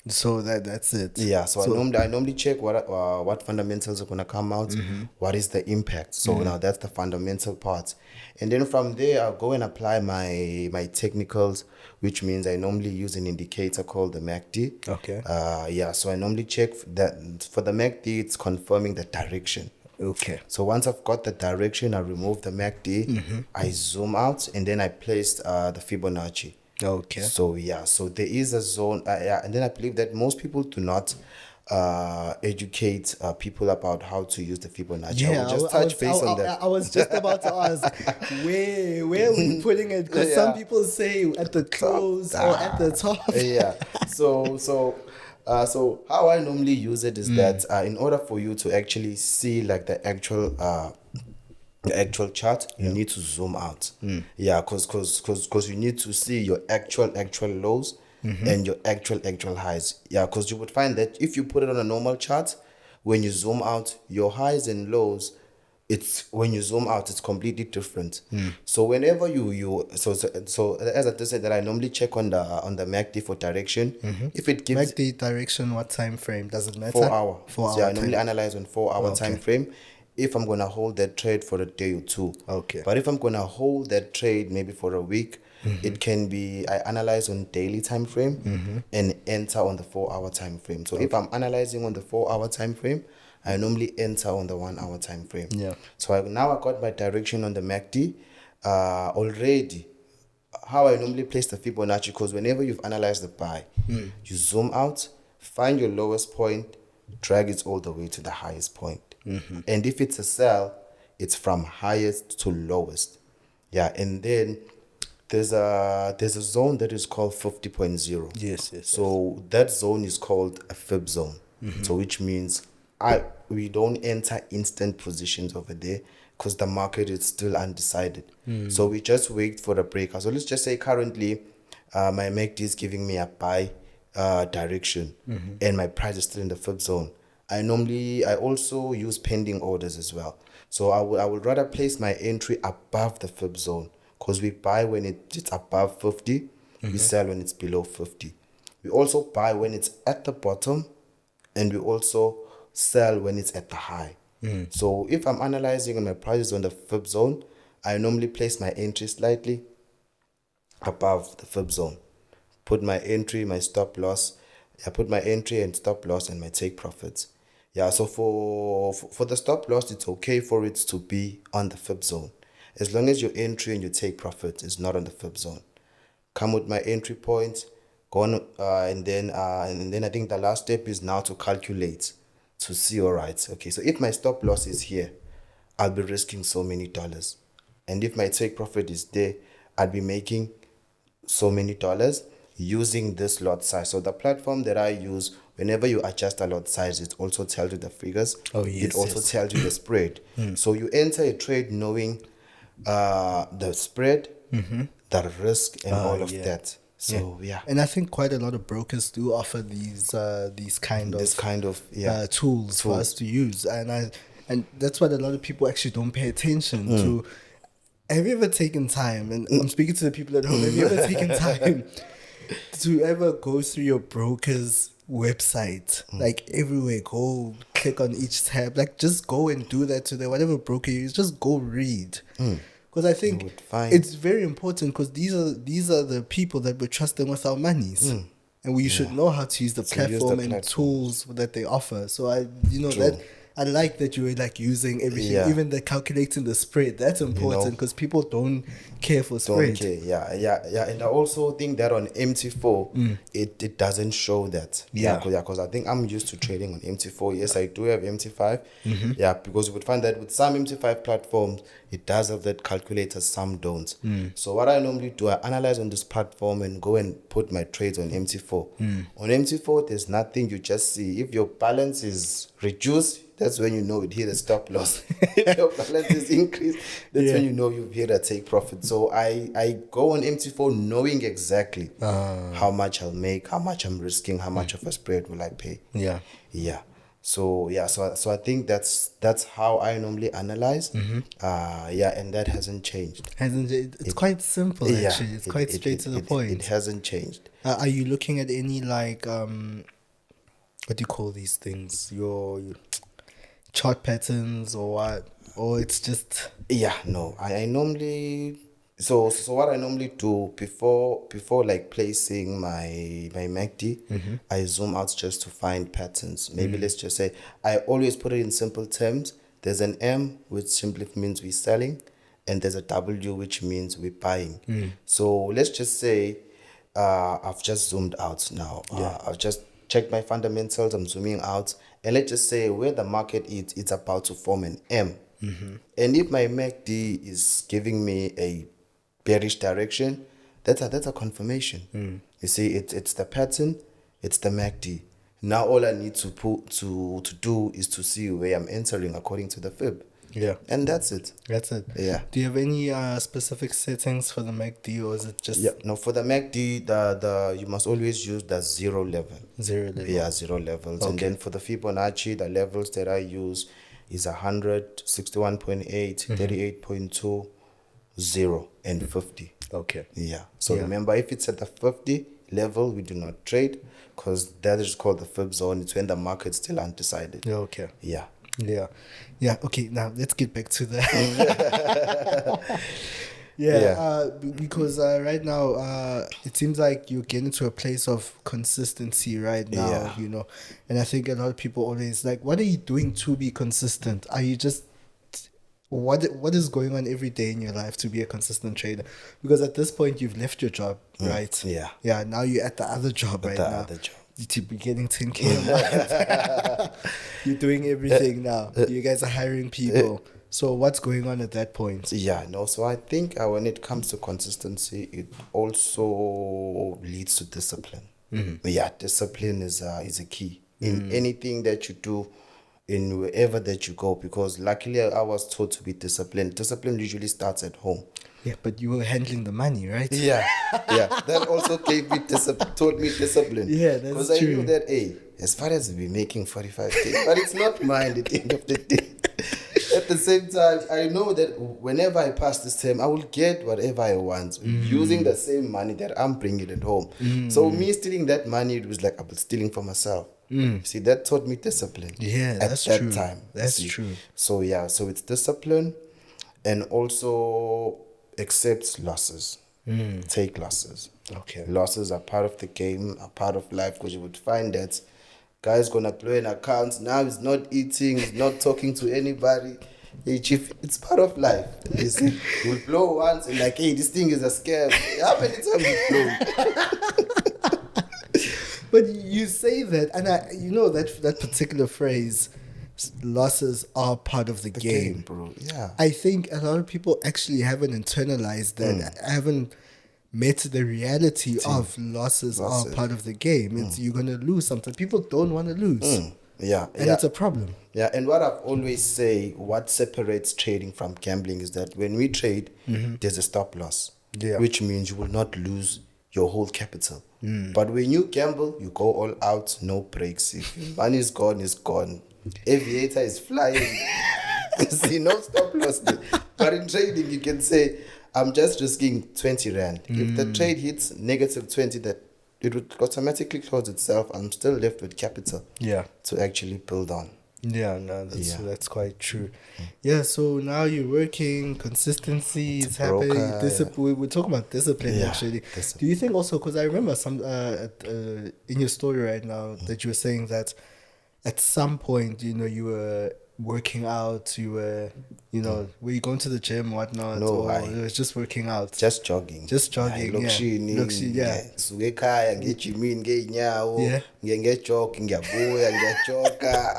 So that's it. Yeah, so I normally check what fundamentals are gonna come out, what is the impact. So now that's the fundamental part, and then from there I'll go and apply my technicals, which means I normally use an indicator called the MACD. Okay. Yeah, so I normally check that for the MACD, it's confirming the direction. Okay. So once I've got the direction, I remove the MACD, I zoom out, and then I place the Fibonacci. Okay. So yeah, so there is a zone, yeah, and then I believe that most people do not educate people about how to use the Fibonacci. I will just touch base on that. I was just about to ask, where are we putting it? Because some people say at the close or at the top. Yeah. So how I normally use it is that in order for you to actually see like the actual chart, you need to zoom out. Yeah, because you need to see your actual lows and your actual highs. Yeah, because you would find that if you put it on a normal chart, when you zoom out, your highs and lows, it's when you zoom out, it's completely different. So whenever so as I just said, that I normally check on the MACD for direction. If it gives MACD direction, what time frame? Does it matter? 4 hour. 4 hour. So I normally analyze on 4 hour Okay. time frame. If I'm gonna hold that trade for a day or two. Okay. But if I'm gonna hold that trade maybe for a week, it can be I analyze on daily time frame and enter on the 4 hour time frame. So if I'm analyzing on the 4 hour time frame, I normally enter on the 1 hour time frame. Yeah. So now I got my direction on the MACD already. How I normally place the Fibonacci, because whenever you've analyzed the buy, you zoom out, find your lowest point, drag it all the way to the highest point. And if it's a sell, it's from highest to lowest. Yeah, and then there's a zone that is called 50.0. Yes. So that zone is called a fib zone. So which means we don't enter instant positions over there because the market is still undecided. So we just wait for the breakout. So let's just say currently my MACD is giving me a buy direction and my price is still in the fib zone. I also use pending orders as well. So I would rather place my entry above the fib zone, because we buy when it's above 50, we sell when it's below 50. We also buy when it's at the bottom, and we also sell when it's at the high. So if I'm analyzing and my price is on the fib zone, I normally place my entry slightly above the fib zone. Put my entry, my stop loss. I put my entry and stop loss and my take profits. Yeah, so for the stop loss, it's okay for it to be on the fib zone, as long as your entry and your take profit is not on the fib zone. Come with my entry point, go on, and then I think the last step is now to calculate to see, all right, okay, so if my stop loss is here, I'll be risking so many dollars, and if my take profit is there, I'll be making so many dollars using this lot size. So the platform that I use, whenever you adjust a lot size, it also tells you the figures. It also tells you the spread. So you enter a trade knowing the spread, the risk, and all of that. So yeah, And I think quite a lot of brokers do offer these kind this of kind of tools for us to use, and that's what a lot of people actually don't pay attention to. Have you ever taken time, and I'm speaking to the people at home, have you ever taken time to ever go through your broker's website? Like everywhere, go click on each tab, like just go and do that to the whatever broker you use, just go read. Because I think would find- it's very important, because these are the people that we're trusting with our monies. And we should know how to use the platform and tools that they offer. So that I like that you were like using everything, even the calculating the spread. That's important, because people don't care for spread. Don't care. Yeah. And I also think that on MT4, it doesn't show that. Because I think I'm used to trading on MT4. Yes, I do have MT5. Yeah, because you would find that with some MT5 platforms, it does have that calculator, some don't. So what I normally do, I analyze on this platform and go and put my trades on MT4. On MT4, there's nothing. You just see if your balance is reduced, that's when you know it hit a stop loss. If your balance is increased, that's when you know you've hit a take profit. So I go on MT4 knowing exactly how much I'll make, how much I'm risking, how much of a spread will I pay. Yeah. So I think that's how I normally analyze. And that hasn't changed. It's quite simple, actually. It's quite straight to the point. It hasn't changed. Are you looking at any like what do you call these things? Your chart patterns or what? Or it's just No. I normally so what I normally do before like placing my MACD, I zoom out just to find patterns. Maybe let's just say I always put it in simple terms. There's an M, which simply means we're selling, and there's a W, which means we're buying. So let's just say I've just zoomed out now. I've just checked my fundamentals. I'm zooming out, and let's just say where the market is, it's about to form an M. And if my MACD is giving me a bearish direction, that's a confirmation. You see, it's the pattern, it's the MACD. Now all I need to do is to see where I'm entering according to the fib. And that's it. Do you have any specific settings for the MACD, or is it just No, for the MACD, the you must always use the zero level. Zero levels. And then for the Fibonacci, the levels that I use is 100, 61.8, 38.2, 0, and 50. So remember, if it's at the 50 level, we do not trade, because that is called the fib zone. It's when the market's still undecided. Okay, now let's get back to that. Because right now it seems like you're getting to a place of consistency right now, and I think a lot of people always like, what are you doing to be consistent? Are you just what is going on every day in your life to be a consistent trader? Because at this point you've left your job, right? Now you're at the other job now. To be getting 10K a month. You're doing everything now. You guys are hiring people. So what's going on at that point? So I think when it comes to consistency, it also leads to discipline. Discipline is a key in anything that you do, in wherever that you go, because luckily I was taught to be disciplined. Discipline usually starts at home. But you were handling the money, right? That also taught me discipline. That's true. Because I knew that, as far as we're making 45K, but it's not mine at the end of the day. At the same time, I know that whenever I pass this term, I will get whatever I want using the same money that I'm bringing at home. So me stealing that money, it was like I was stealing for myself. See, that taught me discipline. That's at true. that time. That's true. So it's discipline, and also accept losses. Take losses. Losses are part of the game, are part of life, because you would find that guy's gonna blow an account now. He's not eating, he's not talking to anybody. Hey chief, it's part of life. You see, you'll blow once and like, hey, this thing is a scam. How many times you blow? But you say that, and that particular phrase, losses are part of the game, bro. I think a lot of people actually haven't internalized that, haven't met the reality of losses are part of the game. It's you're gonna lose something. People don't want to lose. And it's a problem. And what I've always say, what separates trading from gambling is that when we trade, there's a stop loss, which means you will not lose your whole capital. But when you gamble, you go all out, no breaks. If money is gone, it's gone. Aviator is flying. See, no stop loss. But in trading, you can say, I'm just risking 20 Rand. If the trade hits negative 20, that it would automatically close itself. I'm still left with capital to actually build on. Yeah, no, that's quite true. Yeah, so now you're working, consistency is happening, discipline. We're talking about discipline actually. Do you think also, because I remember some in your story right now that you were saying that at some point, you know, you were working out, you were, you know, were you going to the gym, whatnot? No, it was just working out. Just jogging. Suke ekhaya ngejimini ngeenyawo, ngejog, ngiyabuya, ngiyajoga.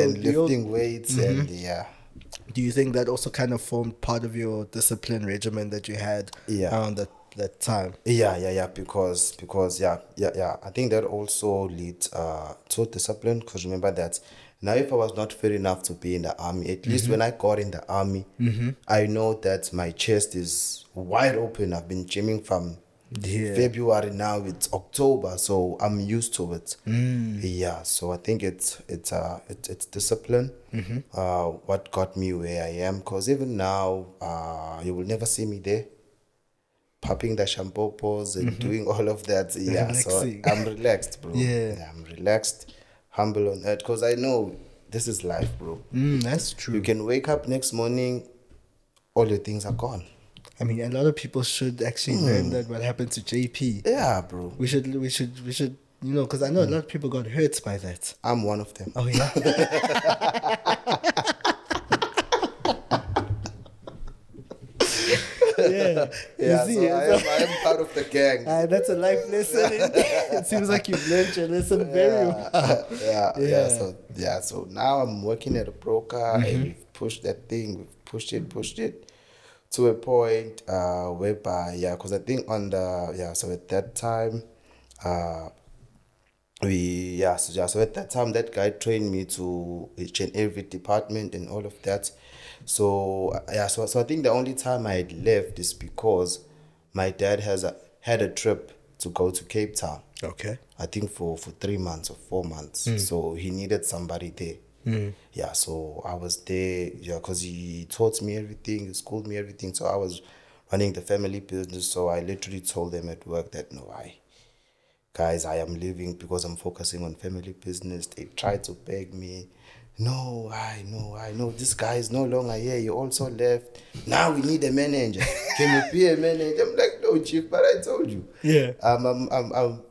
And lifting weights and Do you think that also kind of formed part of your discipline regimen that you had around that time? Because I think that also leads to discipline, because remember that now if I was not fair enough to be in the army, at least when I got in the army, I know that my chest is wide open. I've been gymming from February, now it's October, so I'm used to it. So I think it's discipline what got me where I am, because even now you will never see me there popping the shampoos and doing all of that. So I'm relaxed, bro. I'm relaxed, humble on that, because I know this is life, bro. That's true. You can wake up next morning, all your things are gone. I mean, a lot of people should actually learn that what happened to JP. Yeah, bro. We should, you know, because I know a lot of people got hurt by that. I'm one of them. Oh, yeah? I am part of the gang. That's a life lesson. It seems like you've learned your lesson very well. So now I'm working at a broker, and we've pushed that thing, we've pushed it to a point whereby, because I think so at that time, so at that time that guy trained me to each and every department and all of that. So I think the only time I had left is because my dad had a trip to go to Cape Town. Okay. I think for 3 months or 4 months. So he needed somebody there. So I was there, because he taught me everything, he schooled me everything. So I was running the family business. So I literally told them at work that, guys, I am leaving because I'm focusing on family business. They tried to beg me. No, I know. This guy is no longer here. You also left. Now we need a manager. Can you be a manager? I'm like, no, chief, but I told you. Yeah.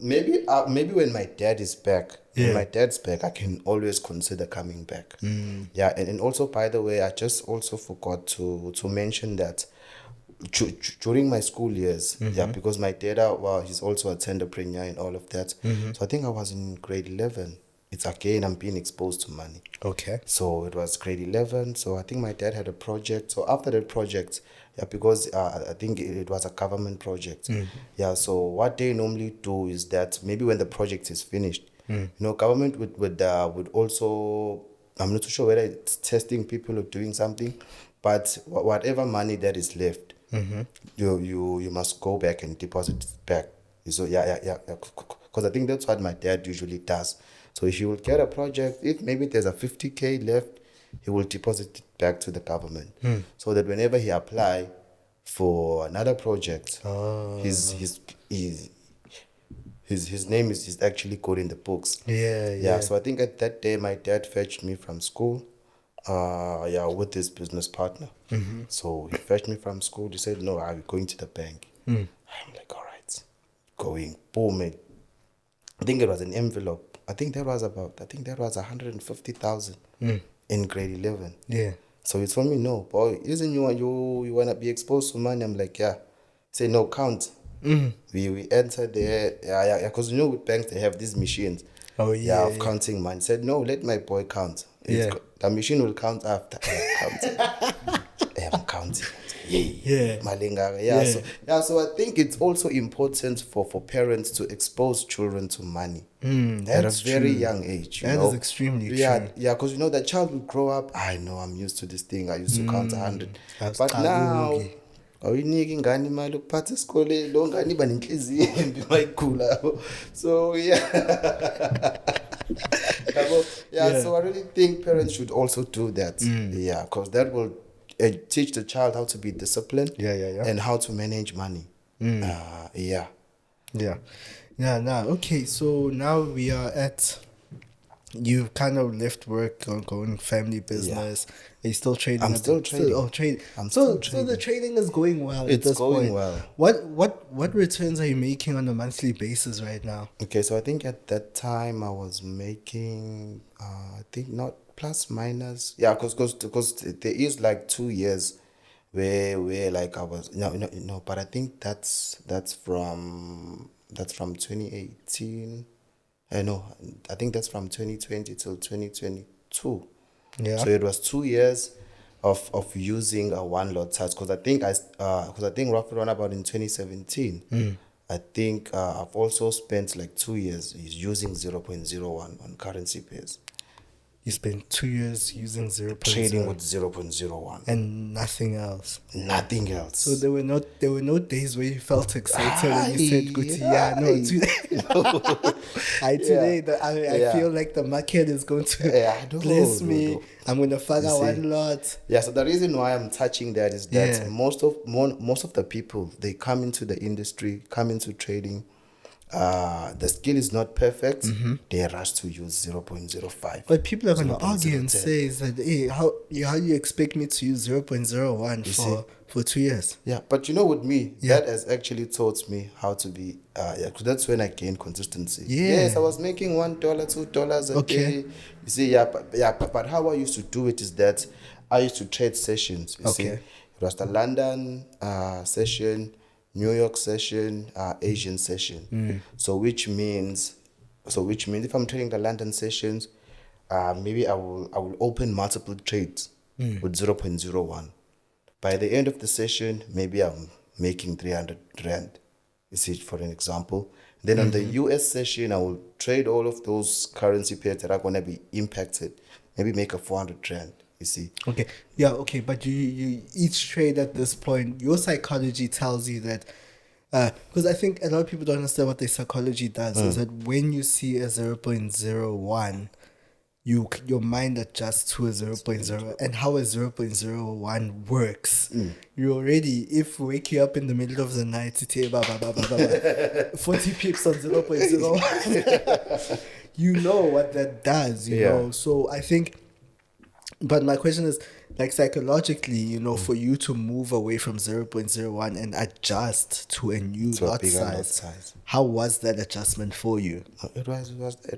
Maybe when my dad is back, when my dad's back, I can always consider coming back. And also, by the way, I just also forgot to mention that during my school years, because my dad, he's also a entrepreneur and all of that. So I think I was in grade 11. It's again, I'm being exposed to money. Okay. So it was grade 11. So I think my dad had a project. So after that project, because I think it was a government project. So what they normally do is that maybe when the project is finished, government would also, I'm not too sure whether it's testing people or doing something, but whatever money that is left, you must go back and deposit it back. So because I think that's what my dad usually does. So if he will get a project, if maybe there's a 50K left, he will deposit it back to the government. So that whenever he apply for another project, his name is actually good in the books. So I think at that day my dad fetched me from school, with his business partner. So he fetched me from school. He said, no, I'm going to the bank. I'm like, all right, going, boom, I think it was an envelope. I think that was 150,000 in grade 11. So he told me, no, boy, isn't you want to be exposed to money? I'm like, yeah. Say, no, count. We entered there, because with banks, they have these machines. Of counting money. Said, no, let my boy count. The machine will count after. I'm counting. So I think it's also important for parents to expose children to money at a very young age. That is extremely true. Because the child will grow up. I know I'm used to this thing. I used to count 100, but now awuyiniki ingane imali ukuphatha esikoleni lo ngane iba nenhliziyo embi mayikhula. So yeah. Yeah. So I really think parents should also do that. Yeah, because that will teach the child how to be disciplined. Yeah. And how to manage money. Yeah. Now, okay, so now we are at, you've kind of left work, going family business. Are you still trading? I'm still trading. Trading. I'm So still the trading is going well at It's this going point. well. What returns are you making on a monthly basis right now? Okay, so I think at that time I was making, I think not plus minus. Yeah, because there is like 2 years where like I was no, but I think that's from 2018. No, I think that's from 2020 till 2022. Yeah. So it was 2 years of using a one lot size, because I think roughly around about in 2017. I think I've also spent like 2 years using 0.01 on currency pairs. You spent 2 years using 0.0 Trading with 0.01 and nothing else. Nothing else. So there were no days where you felt excited and you said, "Guti, yeah, no, today I feel like the market is going to bless me. I'm going to figure one lot." Yeah, so the reason why I'm touching that is that most of the people, they come into the industry, come into trading. The skill is not perfect. They rush to use 0.05. But people are going to argue and say that, hey, how do you expect me to use 0.01 for 2 years? Yeah, but with me, that has actually taught me how to be. Cause that's when I gained consistency. Yes, I was making $1, $2 a day. You see, but how I used to do it is that I used to trade sessions. You see, it was the London session, New York session, Asian session. So which means if I'm trading the London sessions, maybe I will open multiple trades with 0.01. By the end of the session, maybe I'm making 300 rand. You see, for an example. Then on the US session, I will trade all of those currency pairs that are going to be impacted. Maybe make a 400 rand. You see. Okay. Yeah. Okay. But you each trade at this point, your psychology tells you that, because I think a lot of people don't understand what their psychology does. Is that when you see a 0.01, your mind adjusts to a 0.0, and how a 0.01 works. You already, if we wake you up in the middle of the night to tell 40 pips on 0.01, you know what that does, you know. So I think, but my question is, like, psychologically, for you to move away from 0.01 and adjust to a new lot size, how was that adjustment for you? It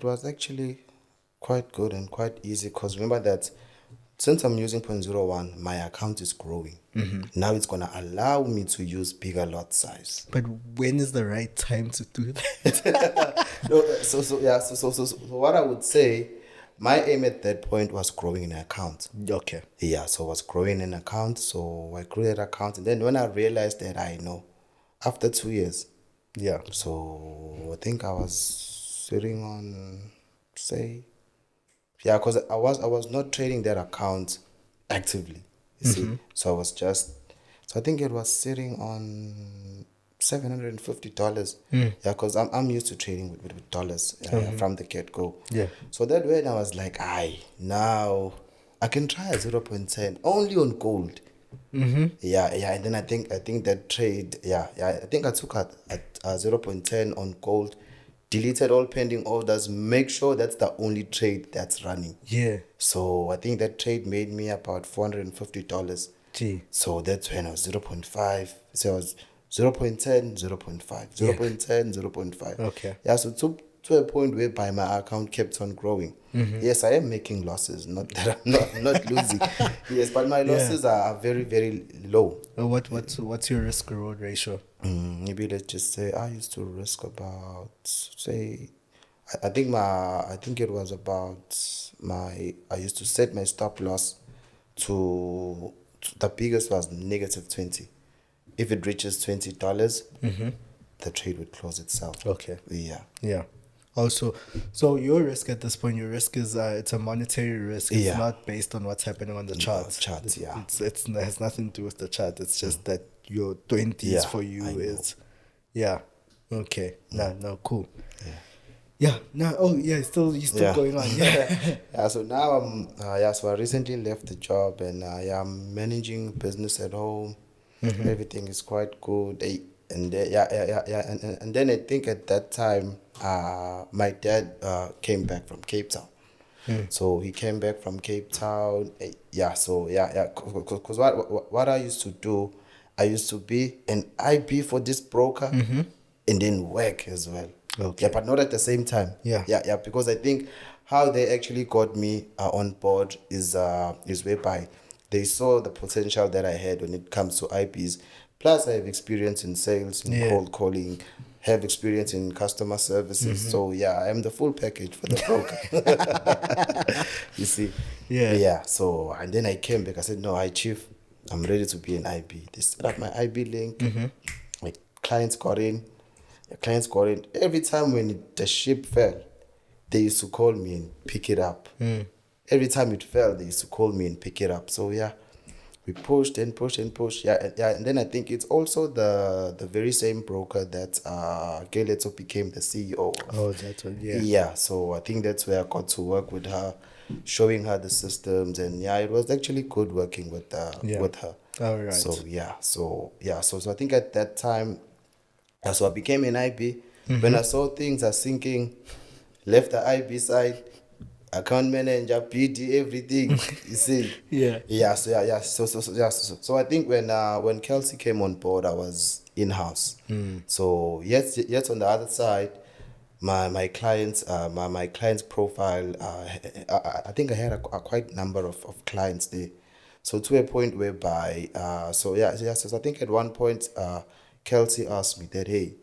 was actually quite good and quite easy, because remember that since I'm using 0.01, my account is growing. Now it's going to allow me to use bigger lot size. But when is the right time to do that? So what I would say, my aim at that point was growing an account. Okay. Yeah, so I was growing an account. So I grew that account. And then when I realized that, after 2 years. Yeah. So I think I was sitting on, because I was not trading that account actively. You see. So I think it was sitting on $750. Because I'm used to trading with dollars from the get-go. Yeah. So that way I was like, now I can try a 0.10 only on gold. Yeah, and then I think that trade, I think I took a 0.10 on gold, deleted all pending orders, make sure that's the only trade that's running. Yeah. So I think that trade made me about $450. Gee. So that's when I was 0.5. So I was 0.10, 0.5, 0.10, 0.5. Okay. Yeah, so to a point whereby my account kept on growing. Yes, I am making losses, not that I'm not losing. Yes, but my losses are very, very low. What's your risk reward ratio? Maybe let's just say I used to risk about, I think it was about I used to set my stop loss to the biggest was -20. If it reaches $20, the trade would close itself. Okay. Yeah. Yeah. Also, so your risk at this point, your risk is it's a monetary risk. It's Yeah. not based on what's happening on the charts. charts, yeah. It has nothing to do with the chart. It's just that your 20s Yeah, for you I know. is, yeah, okay, no, cool. Yeah, no, oh yeah, you're still going on. Yeah, Yeah, so now so I recently left the job and I'm managing business at home. Everything is quite good. And and then I think at that time, my dad came back from Cape Town. So he came back from Cape Town. Because what I used to do, I used to be an IB for this broker and then work as well. Okay. Yeah, but not at the same time. Yeah. Yeah, because I think how they actually got me on board is whereby they saw the potential that I had when it comes to IBs. Plus, I have experience in sales, in cold calling, have experience in customer services. So yeah, I'm the full package for the broker. You see? Yeah. Yeah. So and then I came back. I said, no, chief, I'm ready to be an IB. They set up my IB link. My clients got in. The clients got in. Every time when the ship fell, they used to call me and pick it up. Every time it fell, they used to call me and pick it up. So yeah, we pushed and pushed and pushed. Yeah. And then I think it's also the very same broker that Geleto became the CEO of. Oh, that's what. Yeah. Yeah. So I think that's where I got to work with her, showing her the systems, and yeah, it was actually good working with her. All right. So I think at that time. So I became an IB. When I saw things are sinking, left the IB side, account manager, PD, everything. You see? Yeah. Yeah. So I think when Kelsey came on board, I was in house. So yet on the other side, my clients my clients profile. I think I had a quite number of clients there. So to a point whereby so I think at one point Kelsey asked me that, hey,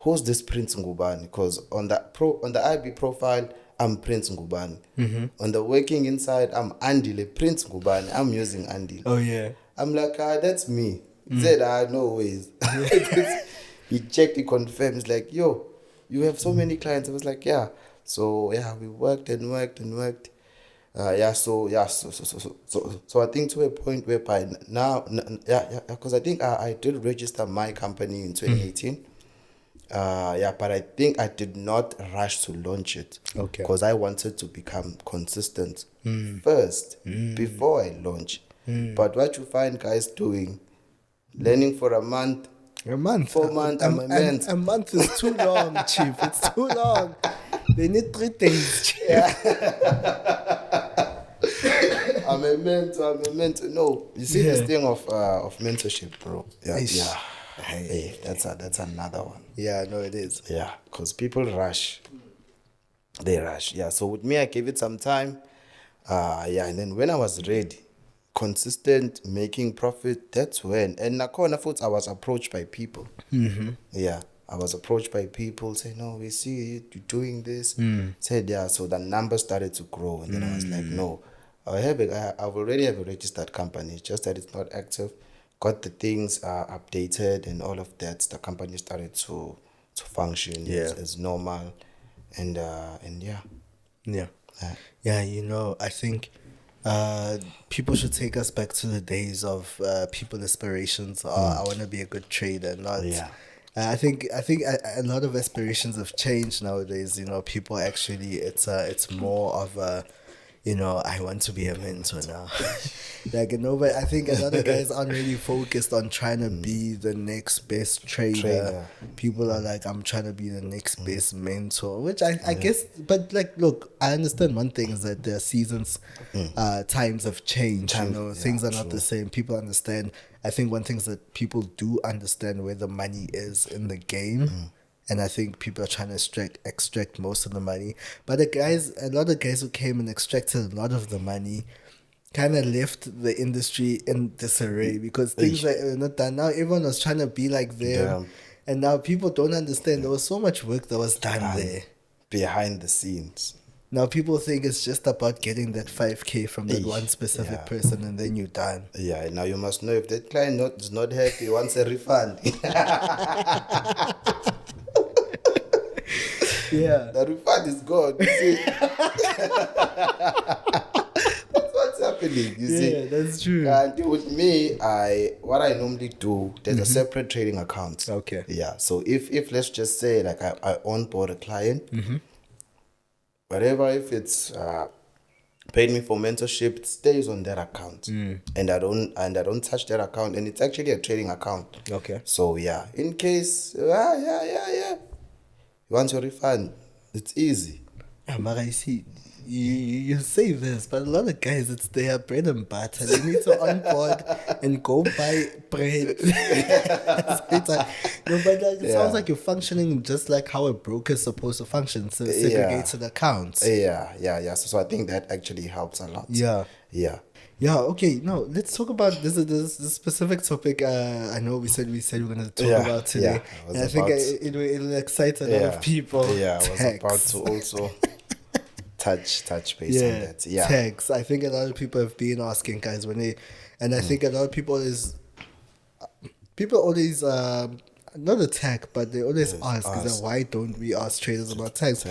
who's this Prince Ngubane? Because on the IB profile, I'm Prince Ngubane. On the working inside, I'm Andile, Prince Ngubane. I'm using Andile. Oh yeah. I'm like, that's me. He said, no ways. He checked, he confirmed. He's like, yo, you have so many clients. I was like, yeah. So yeah, we worked and worked and worked. So I think to a point whereby now, because I think I did register my company in 2018. But I think I did not rush to launch it. Okay. Because I wanted to become consistent first before I launch. But what you find guys doing, learning for a month, 4 months, I'm a month. A month is too long, Chief. It's too long. They need 3 days, Chief. I'm a mentor. No, you see this thing of mentorship, bro. Hey, that's another one. Yeah, no, it is. Yeah, because people rush. They rush. Yeah, so with me, I gave it some time. And then when I was ready, consistent, making profit, that's when. And Nakona Foods, I was approached by people. Yeah, I was approached by people saying, no, we see you doing this. Said, yeah, so the numbers started to grow. And then I was like, no, I already have a registered company. It's just that it's not active. Got the things updated and all of that. The company started to function as normal. And yeah. Yeah, you know, I think people should take us back to the days of people aspirations. I want to be a good trader, not. Yeah. I think a lot of aspirations have changed nowadays. You know, people actually it's more of a, you know, I want to be a mentor now. Like, you know, but I think a lot of guys aren't really focused on trying to be the next best trader. People are like, I'm trying to be the next best mentor, which I guess, but like, look, I understand one thing is that the seasons, times have changed, you know, things are not the same. People understand. I think one thing is that people do understand where the money is in the game. And I think people are trying to extract most of the money. But a lot of guys who came and extracted a lot of the money kind of left the industry in disarray because things were not done. Now everyone was trying to be like them. And now people don't understand there was so much work that was done there. Behind the scenes. Now people think it's just about getting that 5K from that one specific person and then you're done. Yeah, now you must know if that client is not happy, he wants a refund. Yeah. The refund is gone. You see, that's what's happening. You see, Yeah, that's true. and with me, what I normally do, there's a separate trading account. Okay. Yeah. So if let's just say like I onboard a client, whatever, if it's paid me for mentorship, it stays on that account, and I don't touch that account, and it's actually a trading account. Okay. So yeah, in case you want your refund, it's easy. Yeah, but I see you say this, but a lot of guys, it's their bread and butter. They need to onboard and go buy bread. So it's like, no, but like, it sounds like you're functioning just like how a broker is supposed to function, so segregated accounts. Yeah. So I think that actually helps a lot. Yeah. Yeah. Yeah, okay. Now let's talk about this specific topic. I know we said we're gonna talk about today. Yeah, I think it'll excite a lot of people. Yeah, I was about to also touch base on that. Yeah. Tax. I think a lot of people have been asking guys and I think a lot of people always not attack, but they always ask. Why don't we ask traders about tax?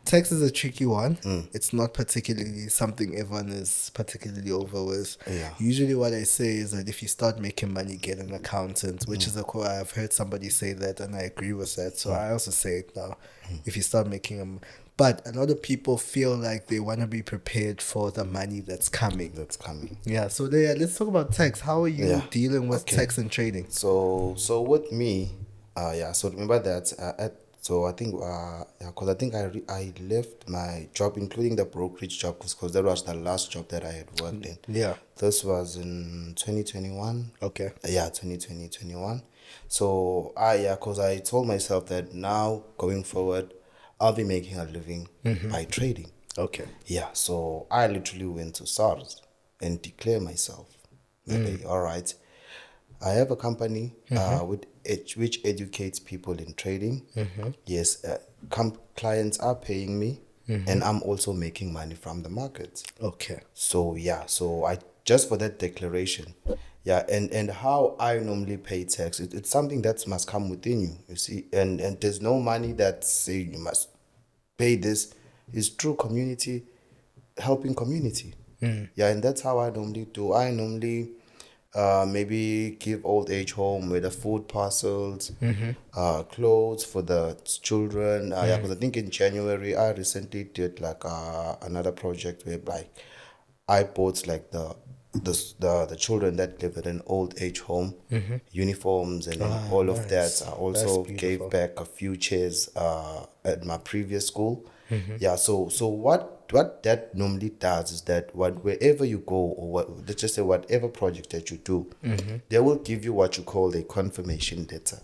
Tax is a tricky one. It's not particularly something everyone is particularly over with. Yeah. Usually what I say is that if you start making money, get an accountant, which is a quote. I've heard somebody say that and I agree with that. So I also say it now. If you start making but a lot of people feel like they want to be prepared for the money that's coming. Yeah. So let's talk about tax. How are you dealing with tax and trading? So with me, so remember that so I think because I think I left my job, including the brokerage job, because that was the last job that I had worked in. Yeah. This was in 2021. Okay. Yeah, 2021. So because I told myself that now going forward, I'll be making a living by trading. Okay. Yeah, so I literally went to SARS and declared myself. Okay, all right. I have a company which educates people in trading. Yes, clients are paying me, and I'm also making money from the market. Okay. So so I just for that declaration, and how I normally pay tax, it's something that must come within you. You see, and there's no money that say you must pay this. It's true community helping community. Yeah, and that's how I normally do. I normally maybe give old age home with the food parcels, clothes for the children. Because I think in January I recently did like another project where like I bought like the children that live at an old age home uniforms and all of that. I also gave back a few chairs at my previous school. Yeah, so what that normally does is that wherever you go, or let's just say whatever project that you do, they will give you what you call a confirmation letter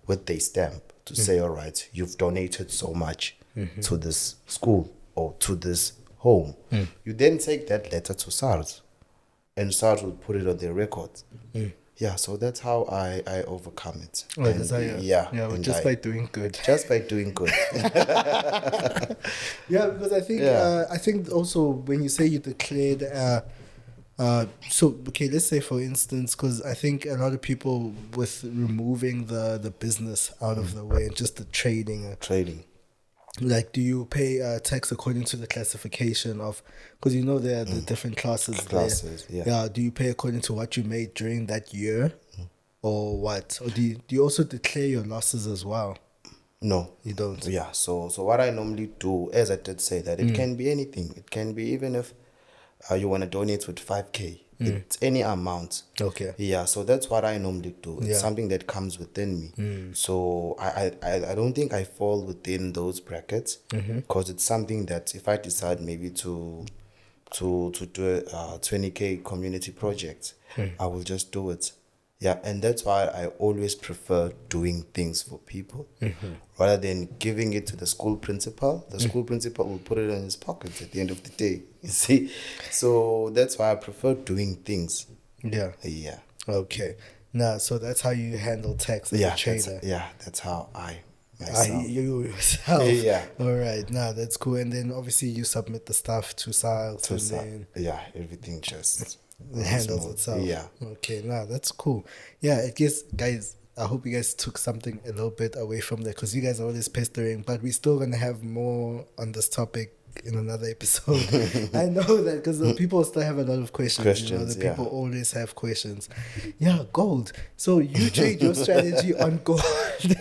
with a stamp to say, all right, you've donated so much to this school or to this home. You then take that letter to SARS, and SARS will put it on their records. Yeah, so that's how I overcome it. Oh, and, that's how just by doing good. Just by doing good. Yeah, because I think also when you say you declared so okay, let's say for instance, because I think a lot of people with removing the business out of the way and just the trading. Like, do you pay tax according to the classification of, because you know there are the different classes there. Yeah. Do you pay according to what you made during that year, or what? Or do you also declare your losses as well? No, you don't. Yeah. So what I normally do, as I did say, that it can be anything. It can be even if you want to donate with 5K. It's any amount. Okay. Yeah, so that's what I normally do. It's something that comes within me. So I don't think I fall within those brackets, because it's something that if I decide maybe to do a 20K community project, I will just do it. Yeah, and that's why I always prefer doing things for people rather than giving it to the school principal. The school principal will put it in his pocket at the end of the day, you see. So that's why I prefer doing things. Yeah. Yeah. Okay. Now, so that's how you handle tax as a trader. That's how myself. You yourself. Yeah. All right. Now that's cool. And then obviously you submit the stuff to SARS. Everything just it handles itself. Yeah. Okay. Now that's cool. Yeah. I guess, guys, I hope you guys took something a little bit away from there, because you guys are always pestering, but we're still going to have more on this topic in another episode. I know that because people still have a lot of questions. You know, the people always have questions. Yeah, gold. So you trade your strategy on gold.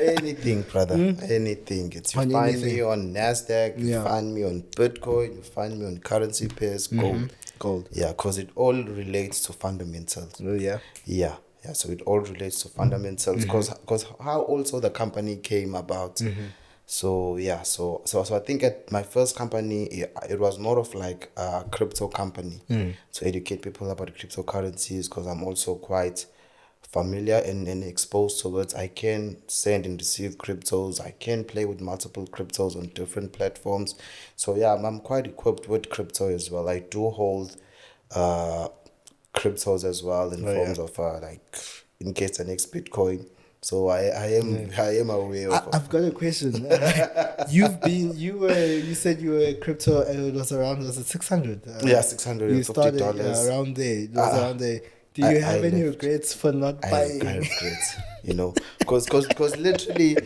Anything, brother. Anything. It's you find me on NASDAQ, you find me on Bitcoin, you find me on currency pairs, gold. Gold. Yeah, because it all relates to fundamentals. Oh, yeah. Yeah. Yeah, so it all relates to fundamentals because how also the company came about. So yeah, so I think at my first company, it was more of like a crypto company to educate people about cryptocurrencies, because I'm also quite familiar and exposed towards. I can send and receive cryptos. I can play with multiple cryptos on different platforms. So yeah, I'm quite equipped with crypto as well. I do hold cryptos as well in forms of like in case the next Bitcoin. So I am aware of. I've got a question. You said you were crypto. It was around, was it 600? Yeah, $650. You started around there. It was around there. Do you have any regrets for not buying? I regrets, because literally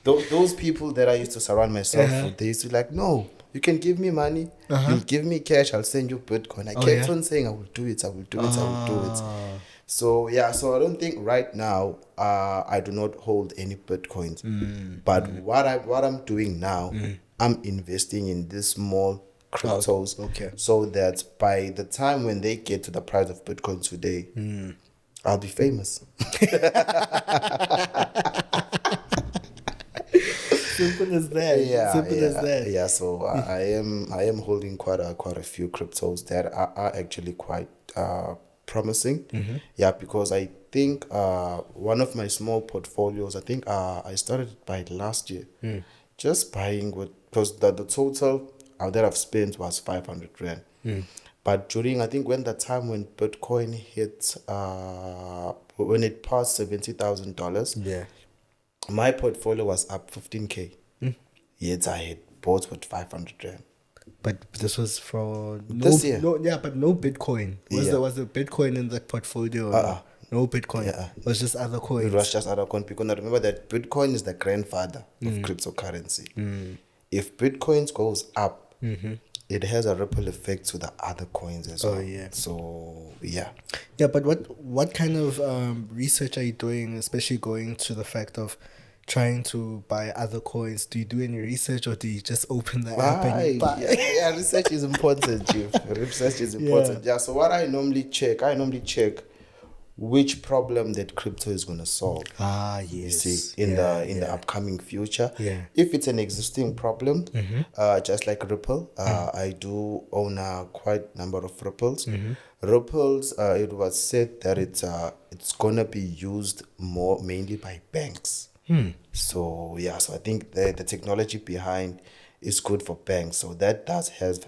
those people that I used to surround myself with, they used to be like, no, you can give me money, you'll give me cash, I'll send you Bitcoin. I kept on saying I will do it. So yeah, so I don't think right now I do not hold any Bitcoins. But what I'm doing now, I'm investing in these small cryptos, so that by the time when they get to the price of Bitcoin today, I'll be famous. Simple as that. As that. Yeah. So I am holding quite a few cryptos that are actually quite promising. Yeah, because I think one of my small portfolios, I think I started by last year, just buying because the total that I've spent was 500 rand. But during, I think when Bitcoin hit when it passed $70,000, my portfolio was up 15K. Yet I had bought with 500 rand. But this was for this year. But no Bitcoin. Was there Bitcoin in the portfolio? No Bitcoin. Yeah. It was just other coins. It was just other coins, because I remember that Bitcoin is the grandfather of cryptocurrency. If Bitcoin goes up, it has a ripple effect to the other coins as well. Oh yeah. So yeah. Yeah, but what kind of research are you doing, especially going to the fact of trying to buy other coins? Do you do any research, or do you just open the app and you buy? Yeah, research is important, Chief. Research is important. Yeah. So what I normally check which problem that crypto is going to solve. Yes. You see, in the upcoming future. Yeah. If it's an existing problem, just like Ripple, I do own a quite number of Ripples. Ripples, it was said that it's gonna be used mainly by banks. So yeah, so I think the technology behind is good for banks. So that does have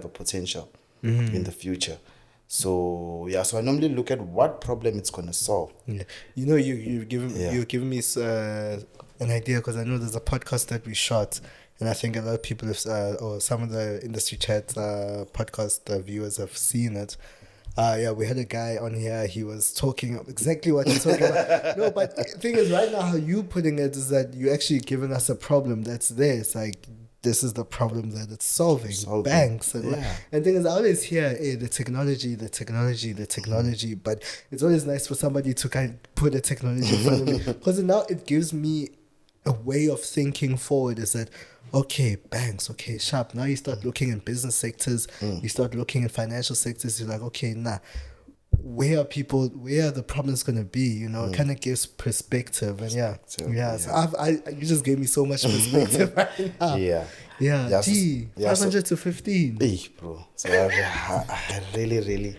a potential in the future. So yeah, so I normally look at what problem it's gonna solve. Yeah, you're giving me an idea, because I know there's a podcast that we shot, and I think a lot of people have, or some of the industry chat podcast viewers have seen it. We had a guy on here. He was talking exactly what you're talking about. No, but the thing is, right now, how you putting it is that you're actually giving us a problem that's there. It's like, this is the problem that it's solving. Banks. And the thing is, I always hear, the technology, but it's always nice for somebody to kind of put a technology in front of me, because now it gives me a way of thinking forward. Is that, okay, banks, okay, sharp. Now you start looking in business sectors, you start looking in financial sectors, you're like, okay, where are the problems going to be? It kind of gives perspective. And so you just gave me so much perspective right now. Yeah. 500 to 15. Bro. So I really,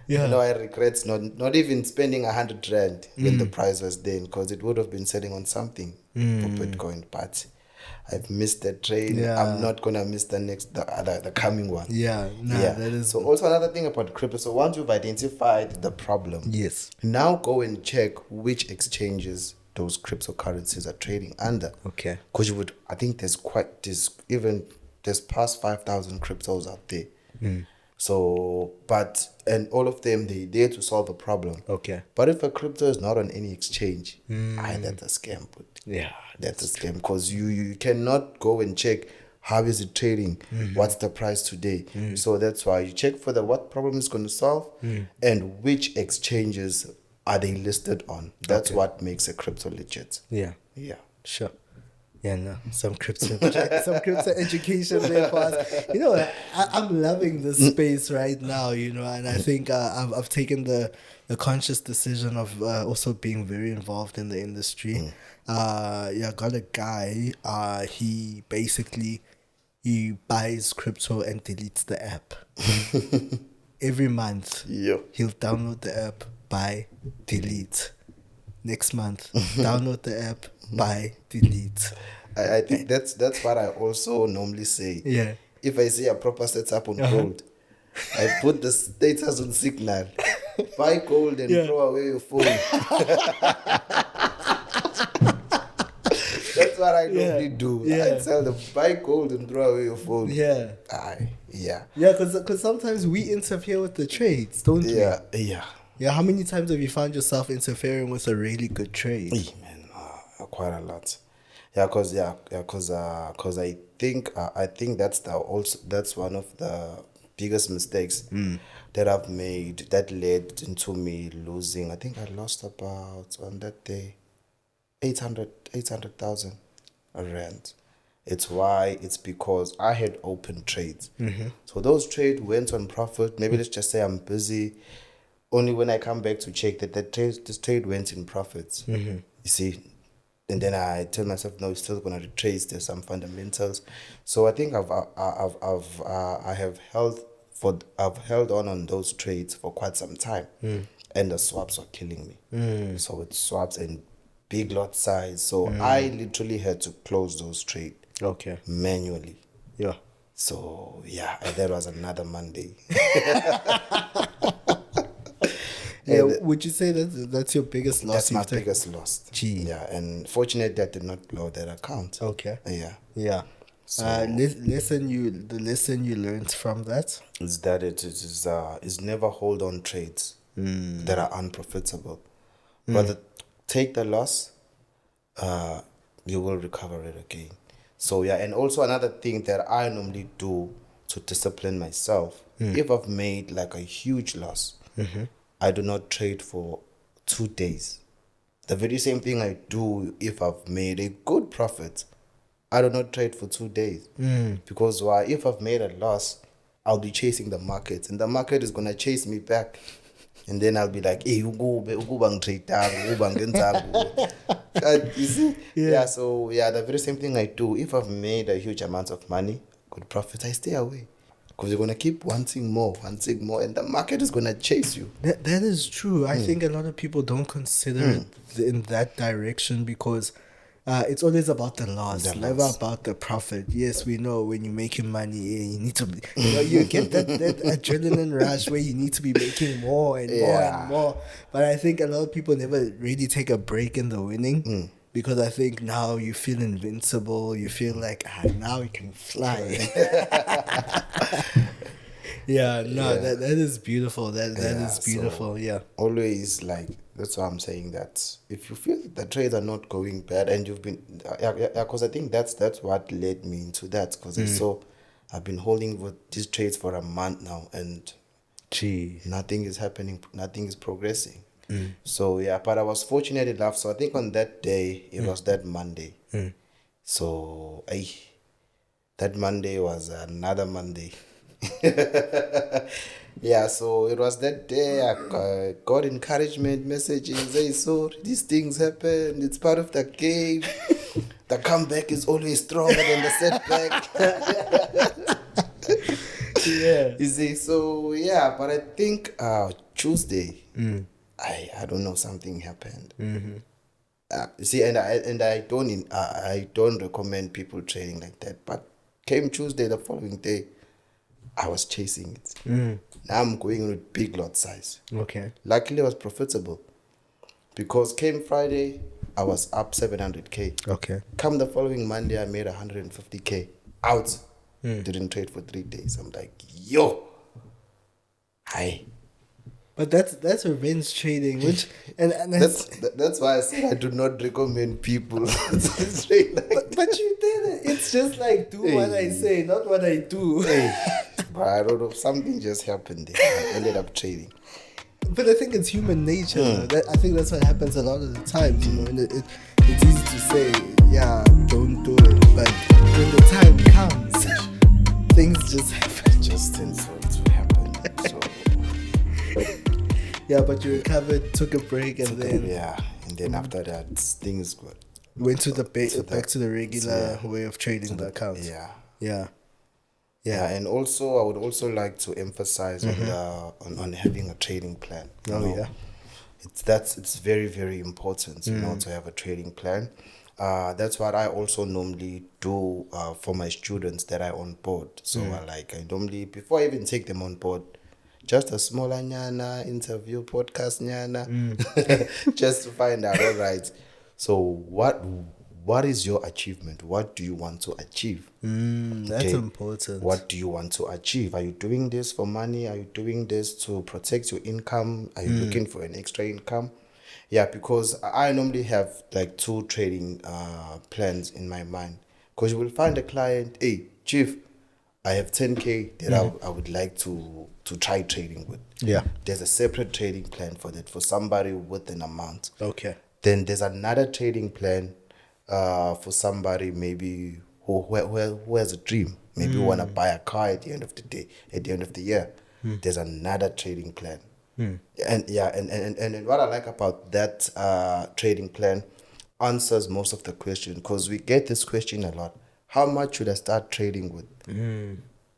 I regret not even spending 100 rand when the price was then, because it would have been selling on something for Bitcoin. But I've missed the train. Yeah. I'm not gonna miss the coming one. That is. So also another thing about crypto. So once you've identified the problem, now go and check which exchanges those cryptocurrencies are trading under. Okay. Because I think there's past 5,000 cryptos out there. So, and all of them, they there to solve a problem. Okay. But if a crypto is not on any exchange, that's a scam. But Yeah. that's a scam because you cannot go and check how is it trading, what's the price today. So that's why you check for the what problem is going to solve and which exchanges are they listed on. That's what makes a crypto legit. Yeah. Yeah. Sure. Yeah, no, some crypto education there for us. You know, I'm loving this space right now. You know, and I think I've taken the conscious decision of also being very involved in the industry. Yeah, got a guy. He basically he buys crypto and deletes the app every month. Yeah. He'll download the app, buy, delete. Next month, download the app, buy, delete. I think that's what I also normally say. Yeah. If I see a proper setup on gold, I put the status on signal. Buy gold and throw away your phone. That's what I normally do. I tell them, buy gold and throw away your phone. Yeah. Yeah, because sometimes we interfere with the trades, don't we? Yeah. Yeah, how many times have you found yourself interfering with a really good trade? Man, quite a lot. Cause I think that's one of the biggest mistakes that I've made that led into me losing. I think I lost about on that day 800,000 rand. It's because I had open trades. So those trades went on profit. Maybe let's just say I'm busy. Only when I come back to check that this trade went in profits. You see, and then I tell myself, no, it's still gonna retrace. There's some fundamentals. So I think I have held on those trades for quite some time, and the swaps are killing me. So it's swaps and big lot size. So I literally had to close those trades. Okay. Manually. Yeah. So and that was another Monday. Yeah, would you say that's your biggest loss? That's my biggest loss. Gee. Yeah, and fortunately I did not blow that account. Okay. Yeah. Yeah. So the lesson you learned from that is that it is never hold on trades that are unprofitable. Rather take the loss, you will recover it again. So and also another thing that I normally do to discipline myself, if I've made like a huge loss, I do not trade for 2 days. The very same thing I do if I've made a good profit. I do not trade for 2 days. Because why? If I've made a loss, I'll be chasing the market. And the market is going to chase me back. And then I'll be like, hey, you see? Yeah, so the very same thing I do. If I've made a huge amount of money, good profit, I stay away. Because you're going to keep wanting more, and the market is going to chase you. That is true. I think a lot of people don't consider it in that direction because it's always about the loss, never about the profit. Yes, we know when you're making money, you need to be, you get that adrenaline rush where you need to be making more and more and more. But I think a lot of people never really take a break in the winning. Because I think now you feel invincible. You feel like, now we can fly. That is beautiful. That is beautiful. So always that's why I'm saying that if you feel the trades are not going bad and you've been, because I think that's what led me into that. Because I've been holding with these trades for a month now and nothing is happening. Nothing is progressing. So but I was fortunate enough. So I think on that day it was that Monday. So that Monday was another Monday. So it was that day I got encouragement messages. Hey, so these things happen. It's part of the game. The comeback is always stronger than the setback. You see, so but I think Tuesday. I don't know, something happened. You see, and I don't recommend people trading like that. But came Tuesday, the following day, I was chasing it. Now I'm going with big lot size. Okay. Luckily, I was profitable because came Friday, I was up 700k. Okay. Come the following Monday, I made 150k out. Didn't trade for 3 days. I'm like, yo. Aye. But that's revenge trading, which and That's why I said I do not recommend people to trade like but you did it. It's just like do what I say, not what I do. hey, but I don't know. Something just happened there. I ended up trading. But I think it's human nature. I think that's what happens a lot of the times. You know, and it's easy to say, yeah, don't do it. But when the time comes, things just happen. Just tends to happen. So yeah, but you recovered, took a break, and then after that, things got went to back to the regular way of trading the accounts. Yeah, and also I would also like to emphasize on having a trading plan. It's very, very important, you know, to have a trading plan. That's what I also normally do for my students that I onboard. So I normally, before I even take them on board, just a smaller nyana interview podcast nyana, just to find out. All right. So what is your achievement? What do you want to achieve? That's important. What do you want to achieve? Are you doing this for money? Are you doing this to protect your income? Are you looking for an extra income? Yeah, because I normally have like 2 trading plans in my mind. Because you will find a client, hey, Chief, I have 10K that I would like to try trading with. Yeah. There's a separate trading plan for that, for somebody with an amount. Okay. Then there's another trading plan for somebody maybe who has a dream. Maybe you want to buy a car at the end of the day, at the end of the year. There's another trading plan. And what I like about that trading plan answers most of the question, because we get this question a lot. How much should I start trading with?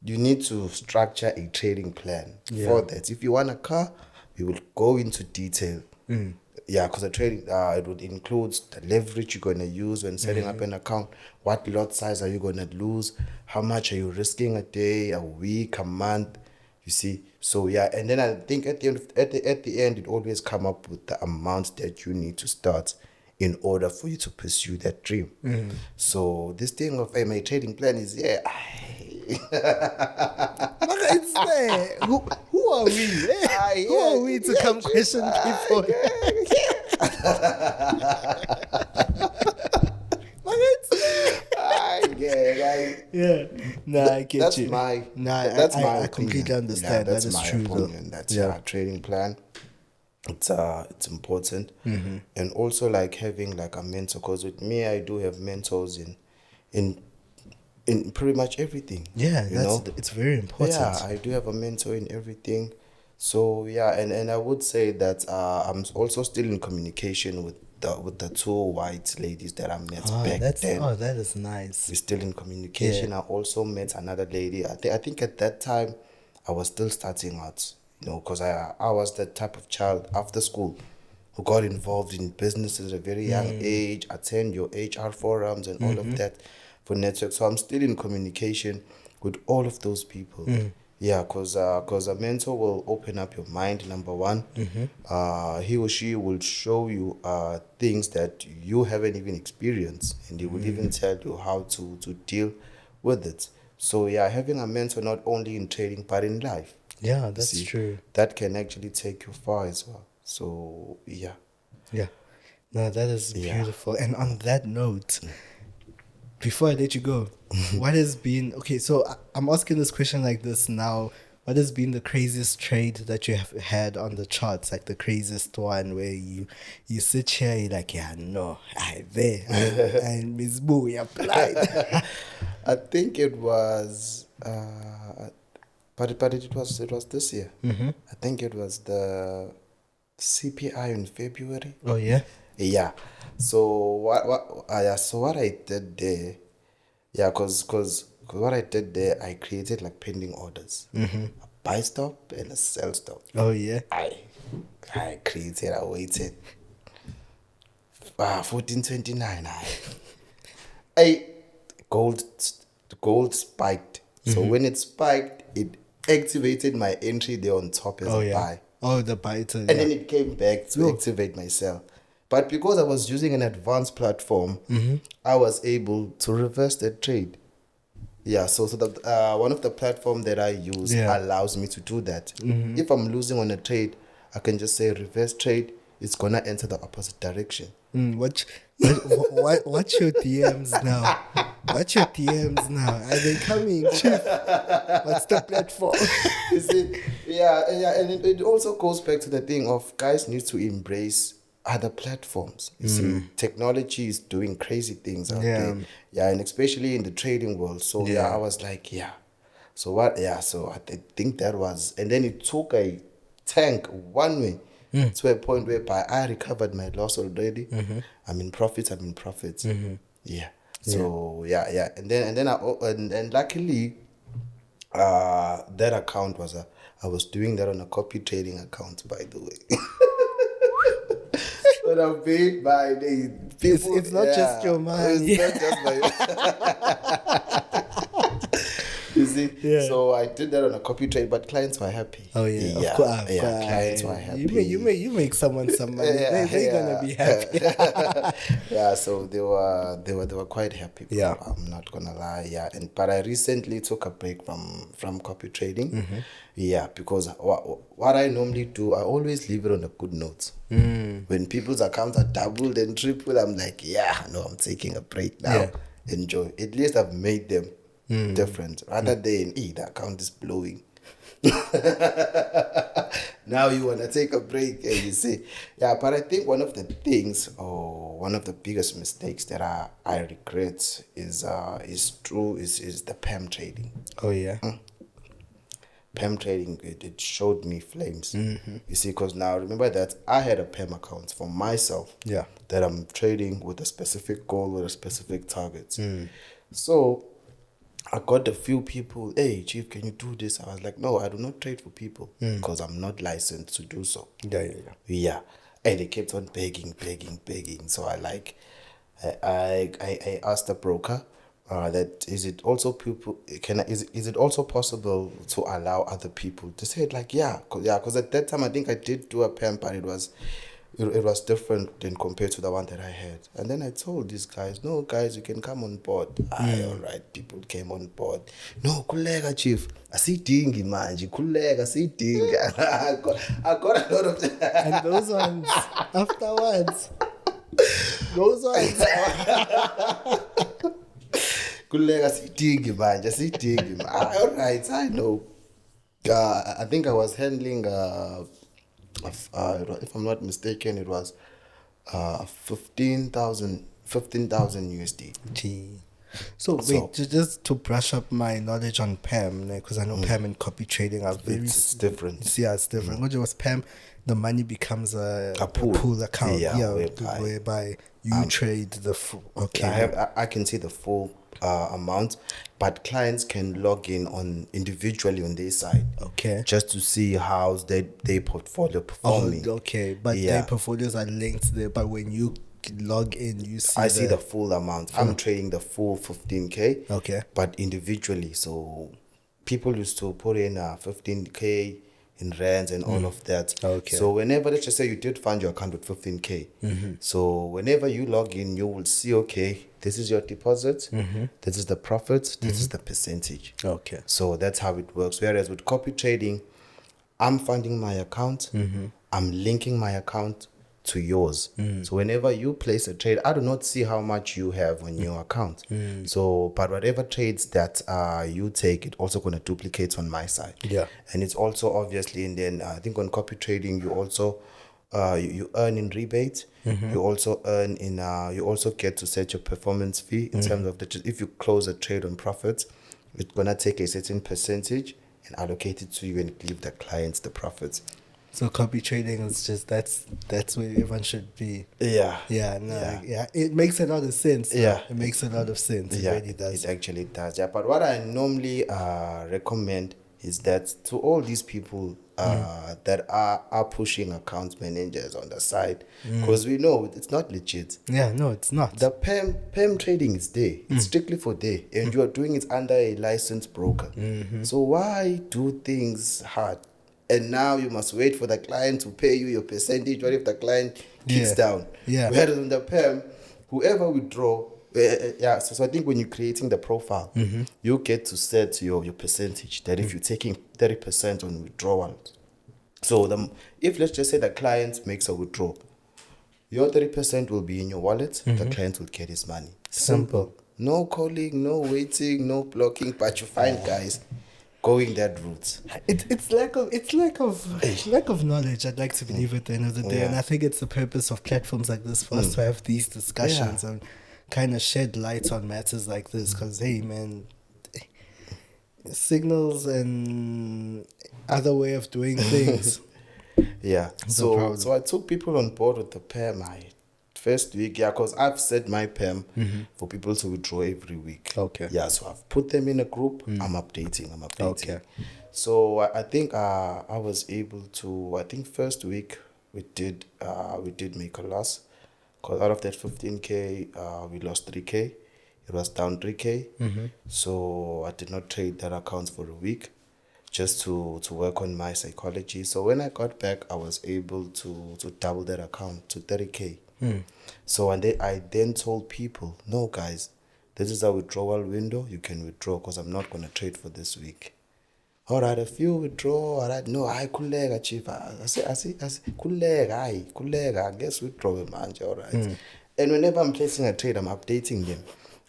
You need to structure a trading plan for that. If you want a car, we will go into detail. Yeah, because the trading, it would include the leverage you're going to use when setting up an account. What lot size are you going to lose? How much are you risking a day, a week, a month? You see? So, yeah, and then I think at the end, it always come up with the amount that you need to start in order for you to pursue that dream. So, this thing of my trading plan is, It's there. Who are we? Who are we to come question people? I get that's you. My I completely understand. That's that is my true, opinion. though. That's our trading plan. It's important, and also like having like a mentor. Because with me, I do have mentors in pretty much everything. Yeah, you know? it's very important. Yeah, I do have a mentor in everything. So yeah, and I would say that I'm also still in communication with the 2 white ladies that I met back then. Oh, that is nice. We're still in communication. Yeah. I also met another lady. I think at that time I was still starting out, you know, because I was the type of child after school who got involved in businesses at a very young age, attend your HR forums and all of that for network. So I'm still in communication with all of those people. Yeah, because a mentor will open up your mind, number one. He or she will show you things that you haven't even experienced, and he will even tell you how to deal with it. So yeah, having a mentor not only in trading but in life. Yeah, that's true. That can actually take you far as well. So yeah. Yeah. No, that is beautiful. And on that note, before I let you go, what has been... Okay, so I'm asking this question like this now. What has been the craziest trade that you have had on the charts? Like the craziest one where you sit here, you're like, yeah, no, I'm Miss Boo, you applied. I think it was... But it was this year. I think it was the CPI in February. Oh, yeah? Yeah. So what I did there, because what I did there, I created like pending orders, a buy stop and a sell stop. Oh yeah. I created. I waited. 1429. Gold spiked. So when it spiked, it activated my entry there on top as a buy. Oh, the buy. And then it came back to activate my sell. But because I was using an advanced platform, I was able to reverse that trade. Yeah, so the one of the platform that I use Yeah. allows me to do that. If I'm losing on a trade, I can just say reverse trade. It's gonna enter the opposite direction. What's your DMs now? What's your DMs now? Are they coming, Chief? What's the platform? You see, yeah, and it also goes back to the thing of guys need to embrace other platforms. You see, technology is doing crazy things out there. Yeah, and especially in the trading world. So yeah, I was like, yeah. So what? Yeah, so think that was, and then it took a tank one way to a point whereby I recovered my loss already. I'm in profits. Yeah. So yeah, and luckily, that account was I was doing that on a copy trading account, by the way. But I'm paid by the people. It's not just your money. It's not just my. You see, so I did that on a copy trade, but clients were happy. Oh yeah, of course. Clients were happy. You make someone some money. They're gonna be happy. Yeah, so they were quite happy. Bro. Yeah. I'm not gonna lie. Yeah, but I recently took a break from copy trading. Yeah, because what I normally do, I always leave it on a good note. When people's accounts are doubled and tripled, I'm like, yeah, no, I'm taking a break now. Enjoy. At least I've made them different rather than the account is blowing. Now you want to take a break and you say, yeah, but I think one of the things or one of the biggest mistakes that I regret is the PAM trading. Oh yeah. PAM trading, it showed me flames. You see, because now remember that I had a PAM account for myself. Yeah. That I'm trading with a specific goal, with a specific target. So I got a few people, hey, Chief, can you do this? I was like, no, I do not trade for people because I'm not licensed to do so. Yeah. And they kept on begging. So I asked the broker that is it also possible to allow other people to say it like, because at that time I think I did do a PAM, but it was different than compared to the one that I had. And then I told these guys, no, guys, you can come on board. All right, people came on board. No, kulega, Chief. Asidingi manje, kulega, asidingi. I got a lot of And those ones, afterwards, those ones. Kulega, asidingi manje, asidingi. All right, I know. I think I was handling if I'm not mistaken, it was 15,000 USD. Gee. So wait, just to brush up my knowledge on PAM, because I know PAM and copy trading are very different. Yeah, it's different. What was PAM? The money becomes a pool account. Whereby you trade the full. Okay. I can see the full amount, but clients can log in on individually on their side. Okay. Just to see how their portfolio performing. Okay, but their portfolios are linked there. But when you log in, you see. I see the full amount. I'm trading the full 15K. Okay. But individually, so people used to put in 15K in rands and all of that. Okay. So whenever, let's just say you did fund your account with 15K. So whenever you log in, you will see, okay, this is your deposit, this is the profit, this is the percentage. Okay. So that's how it works. Whereas with copy trading, I'm funding my account, I'm linking my account to yours. So whenever you place a trade, I do not see how much you have on your account. So, but whatever trades that you take, it also going to duplicate on my side. Yeah. And it's also obviously, and then I think on copy trading, you also you earn in rebate. You also earn in you also get to set your performance fee in terms of if you close a trade on profits, it's gonna take a certain percentage and allocate it to you and give the clients the profits. So copy trading is just that's where everyone should be. Yeah. It makes a lot of sense. It makes a lot of sense. It really does. It actually does. Yeah, but what I normally recommend is that to all these people that are pushing account managers on the side, because we know it's not legit. Yeah, no, it's not. The PAM trading is there. It's strictly for there, and you are doing it under a licensed broker. So why do things hard? And now you must wait for the client to pay you your percentage. What if the client kicks down? Yeah. Whereas on the PAM, whoever withdraw, Yeah, so I think when you're creating the profile, you get to set your percentage that if you're taking 30% on withdrawal. So if let's just say the client makes a withdrawal, your 30% will be in your wallet, the client will get his money. Simple. No calling, no waiting, no blocking, but you find guys going that route. It's lack of knowledge. I'd like to believe at the end of the day, and I think it's the purpose of platforms like this for us to have these discussions and kind of shed light on matters like this. Because hey, man, signals and other way of doing things. Yeah. So I took people on board with the PEM. My first week, because I've set my PEM for people to withdraw every week. Okay. Yeah, so I've put them in a group. I'm updating. Okay. So I think I was able to. I think first week we did make a loss, because out of that 15K, we lost 3K. It was down 3K. So I did not trade that account for a week, just to work on my psychology. So when I got back, I was able to double that account to 30K. So I then told people, no guys, this is a withdrawal window. You can withdraw, because I'm not going to trade for this week. All right, if you withdraw, all right, no, I kulega chief. I say, kulega, I guess withdraw manje, all right. And whenever I'm placing a trade, I'm updating them.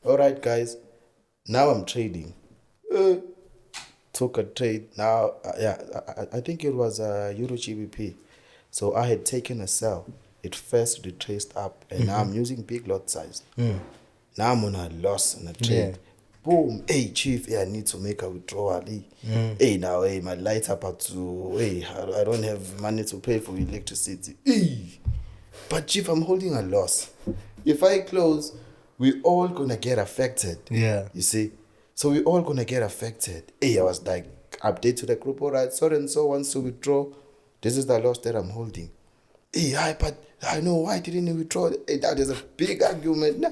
All right, guys, now I'm trading. Took a trade now. I think it was a Euro GBP. So I had taken a sell. It first retraced up, and now I'm using big lot size. Now I'm on a loss on a trade. Boom, hey chief, I need to make a withdrawal. Hey, now, my lights are about to. Hey, I don't have money to pay for electricity. Hey, but chief, I'm holding a loss. If I close, we all gonna get affected. Yeah. You see. So we're all going to get affected. Hey, I was like, update to the group, all right, so and so wants to withdraw. This is the loss that I'm holding. Hey, but I know, why didn't you withdraw? Hey, that is a big argument.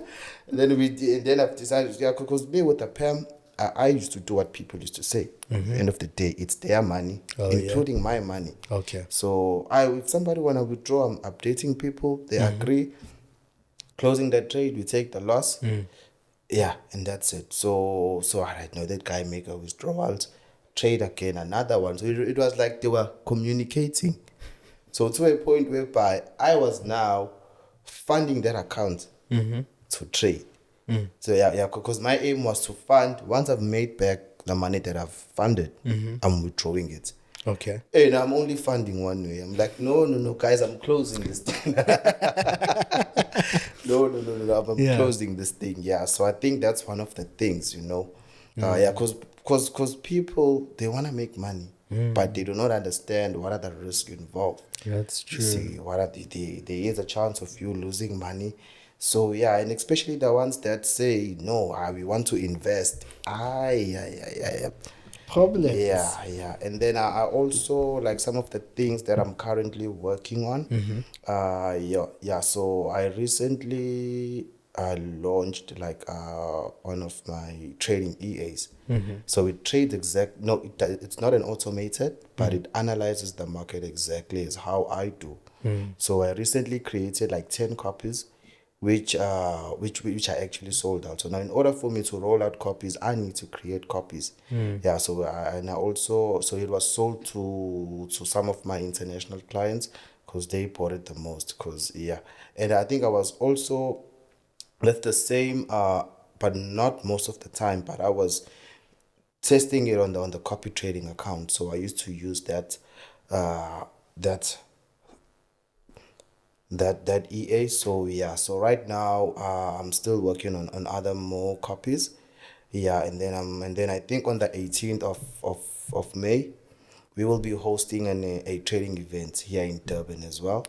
And then I've decided, because me with the PEM, I used to do what people used to say. End of the day, it's their money, including my money. Okay. So if somebody want to withdraw, I'm updating people. They agree. Closing the trade, we take the loss. Yeah, and that's it. So all right, now that guy make a withdrawals, trade again, another one. So it was like they were communicating. So to a point whereby I was now funding that account to trade. So because my aim was to fund, once I've made back the money that I've funded, I'm withdrawing it. Okay. And I'm only funding one way. I'm like, no, guys, I'm closing this thing. No, I'm closing this thing. Yeah, so I think that's one of the things, because people, they want to make money, but they do not understand what are the risks involved. That's true. You see, there is a chance of you losing money. So yeah, and especially the ones that say, no, we want to invest. Problems. Yeah. And then I also like some of the things that I'm currently working on. So I recently launched like one of my trading EAs. So it trades it's not an automated, but it analyzes the market exactly as how I do. So I recently created like 10 copies, which I actually sold out. So now, in order for me to roll out copies, I need to create copies. Yeah. So so it was sold to some of my international clients, because they bought it the most. And I think I was also with the same, but not most of the time. But I was testing it on the copy trading account. So I used to use that EA. So right now I'm still working on other more copies. And then I think on the 18th of May we will be hosting a trading event here in Durban as well.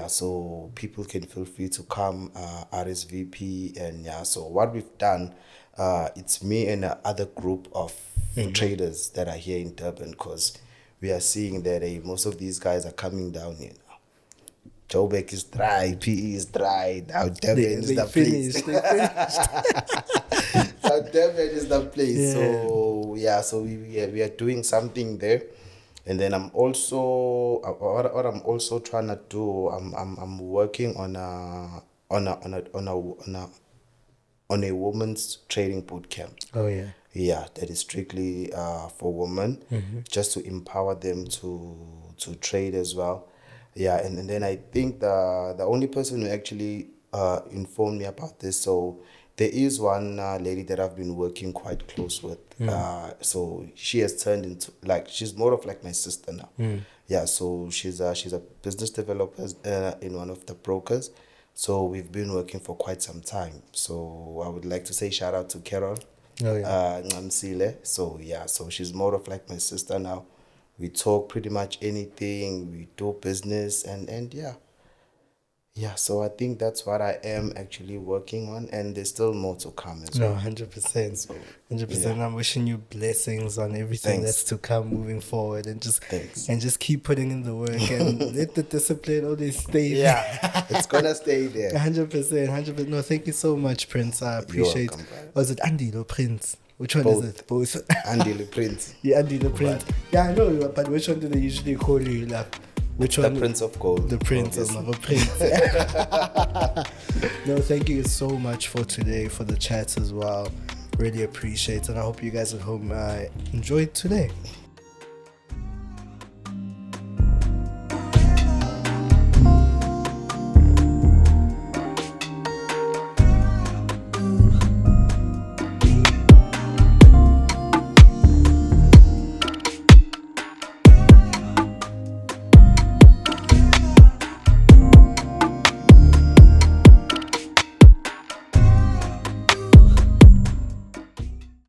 So people can feel free to come, RSVP. And so what we've done, it's me and another group of traders that are here in Durban, because we are seeing that most of these guys are coming down here. Joburg is dry, PE is dry. Now Durban is the place. Now Durban is the place. So we are doing something there. And then I'm also what I'm also trying to do. I'm working on a on a women's trading boot camp. Oh yeah. Yeah, that is strictly for women, just to empower them to trade as well. Yeah, and then I think the only person who actually informed me about this, so there is one lady that I've been working quite close with. So she has turned into, like, she's more of like my sister now. Yeah, so she's a business developer in one of the brokers. So we've been working for quite some time. So I would like to say shout out to Carol. Oh yeah. Nqobile. So yeah, so she's more of like my sister now. We talk pretty much anything. We do business and yeah. Yeah, so I think that's what I am actually working on, and there's still more to come as No, well. 100%. So 100%. yeah. I'm wishing you blessings on everything Thanks. that's to come moving forward, and Thanks. just keep putting in the work and let the discipline always stay there. Yeah, it's gonna stay there. 100%. 100%. No, thank you so much, Prince. I appreciate. welcome, brother. Was it Andile or Prince? Which one Both. is it? Both. Andile Prince. Yeah, Andile Prince. Yeah, I know, but which one do they usually call you? Like, which The one? Prince of Gold. The Prince, obviously. another Prince. No, thank you so much for today, for the chat as well. Really appreciate it. And I hope you guys at home enjoyed today.